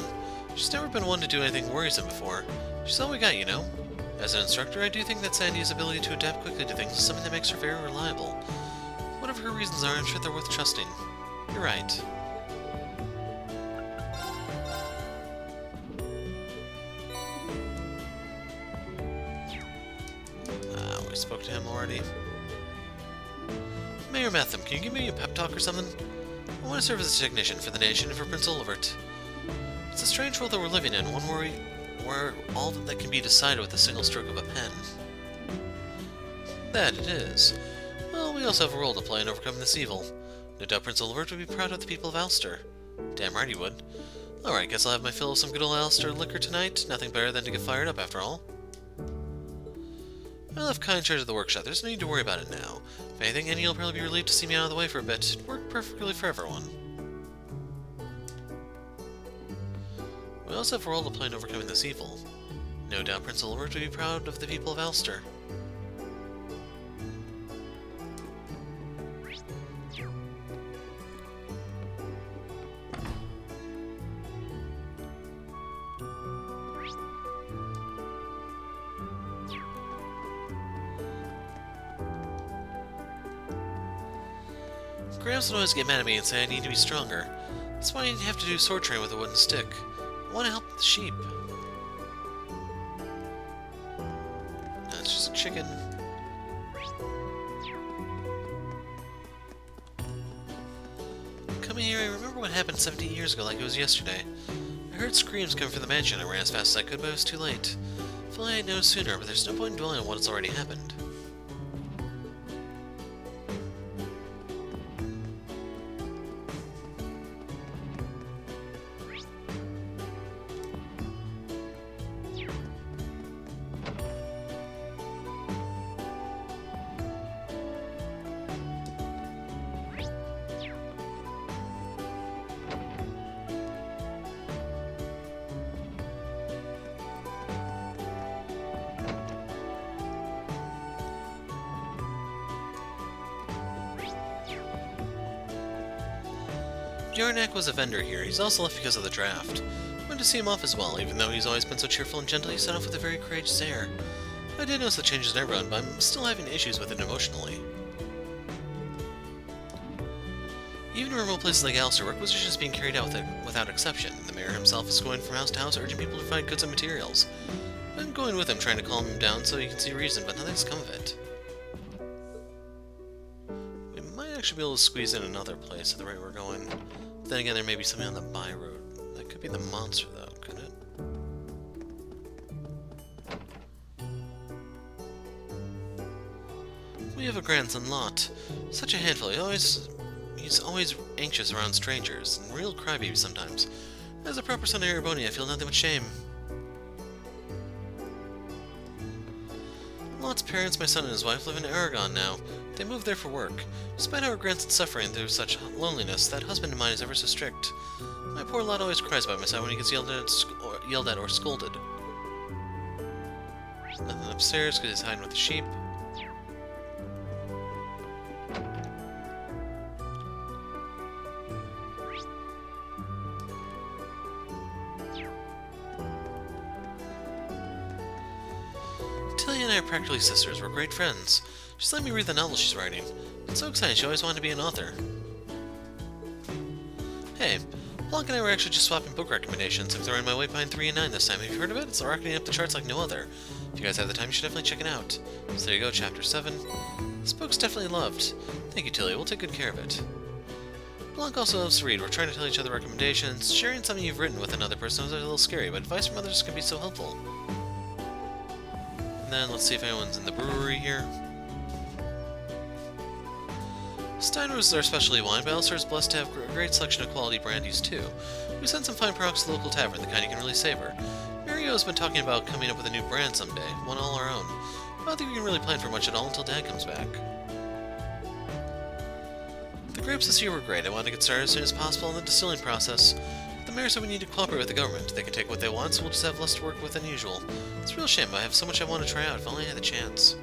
A: She's never been one to do anything worrisome before. She's all we got, you know? As an instructor, I do think that Sandy's ability to adapt quickly to things is something that makes her very reliable. Whatever her reasons are, I'm sure they're worth trusting. You're right. We spoke to him already. Mayor Metham, can you give me a pep talk or something? I want to serve as a technician for the nation and for Prince Olivert. It's a strange world that we're living in, one where all that can be decided with a single stroke of a pen. That it is. Well, we also have a role to play in overcoming this evil. No doubt Prince Olivert would be proud of the people of Ulster. Damn right he would. Alright, guess I'll have my fill of some good old Ulster liquor tonight. Nothing better than to get fired up after all. I left Kai in charge of the workshop. There's no need to worry about it now. If anything, Annie will probably be relieved to see me out of the way for a bit. It worked perfectly for everyone. We also have a role to play in overcoming this evil. No doubt Prince Olivert would be proud of the people of Ulster. Gramps would always get mad at me and say I need to be stronger. That's why I have to do sword training with a wooden stick. I want to help the sheep. That's just a chicken. Coming here, I remember what happened 17 years ago like it was yesterday. I heard screams coming from the mansion. I ran as fast as I could, but it was too late. If only I had known sooner, but there's no point in dwelling on what has already happened. Yarnak was a vendor here. He's also left because of the draft. I wanted to see him off as well, even though he's always been so cheerful and gentle. He set off with a very courageous air. I did notice the changes in everyone, but I'm still having issues with it emotionally. Even in remote places like Ulster, requisitions being carried out without exception. The mayor himself is going from house to house, urging people to find goods and materials. I'm going with him, trying to calm him down so he can see reason, but nothing's come of it. We might actually be able to squeeze in another place at the rate we're going. But then again, there may be something on the by road. That could be the monster, though, couldn't it? We have a grandson, Lot. Such a handful. He's always anxious around strangers, and real crybaby sometimes. As a proper son of Ereboni, I feel nothing but shame. Lot's parents, my son and his wife, live in Aragon now. They moved there for work. Despite our grandson's suffering through such loneliness, that husband of mine is ever so strict. My poor Lot always cries by my side when he gets yelled at or scolded. Nothing upstairs because he's hiding with the sheep. Tilly and I are practically sisters. We're great friends. She's letting me read the novel she's writing. It's so exciting, she always wanted to be an author. Hey, Blanc and I were actually just swapping book recommendations. I'm throwing my weight behind 3 and 9 this time. Have you heard of it? It's rocketing up the charts like no other. If you guys have the time, you should definitely check it out. So there you go, Chapter 7. This book's definitely loved. Thank you, Tilly. We'll take good care of it. Blanc also loves to read. We're trying to tell each other recommendations. Sharing something you've written with another person is a little scary, but advice from others can be so helpful. And then let's see if anyone's in the brewery here. Steinrose is our specialty wine, but Elstar is blessed to have a great selection of quality brandies too. We sent some fine products to the local tavern, the kind you can really savor. Mario has been talking about coming up with a new brand someday, one all our own. I don't think we can really plan for much at all until Dad comes back. The grapes this year were great. I wanted to get started as soon as possible in the distilling process. The mayor said we need to cooperate with the government. They can take what they want, so we'll just have less to work with than usual. It's a real shame, but I have so much I want to try out if only I had the chance.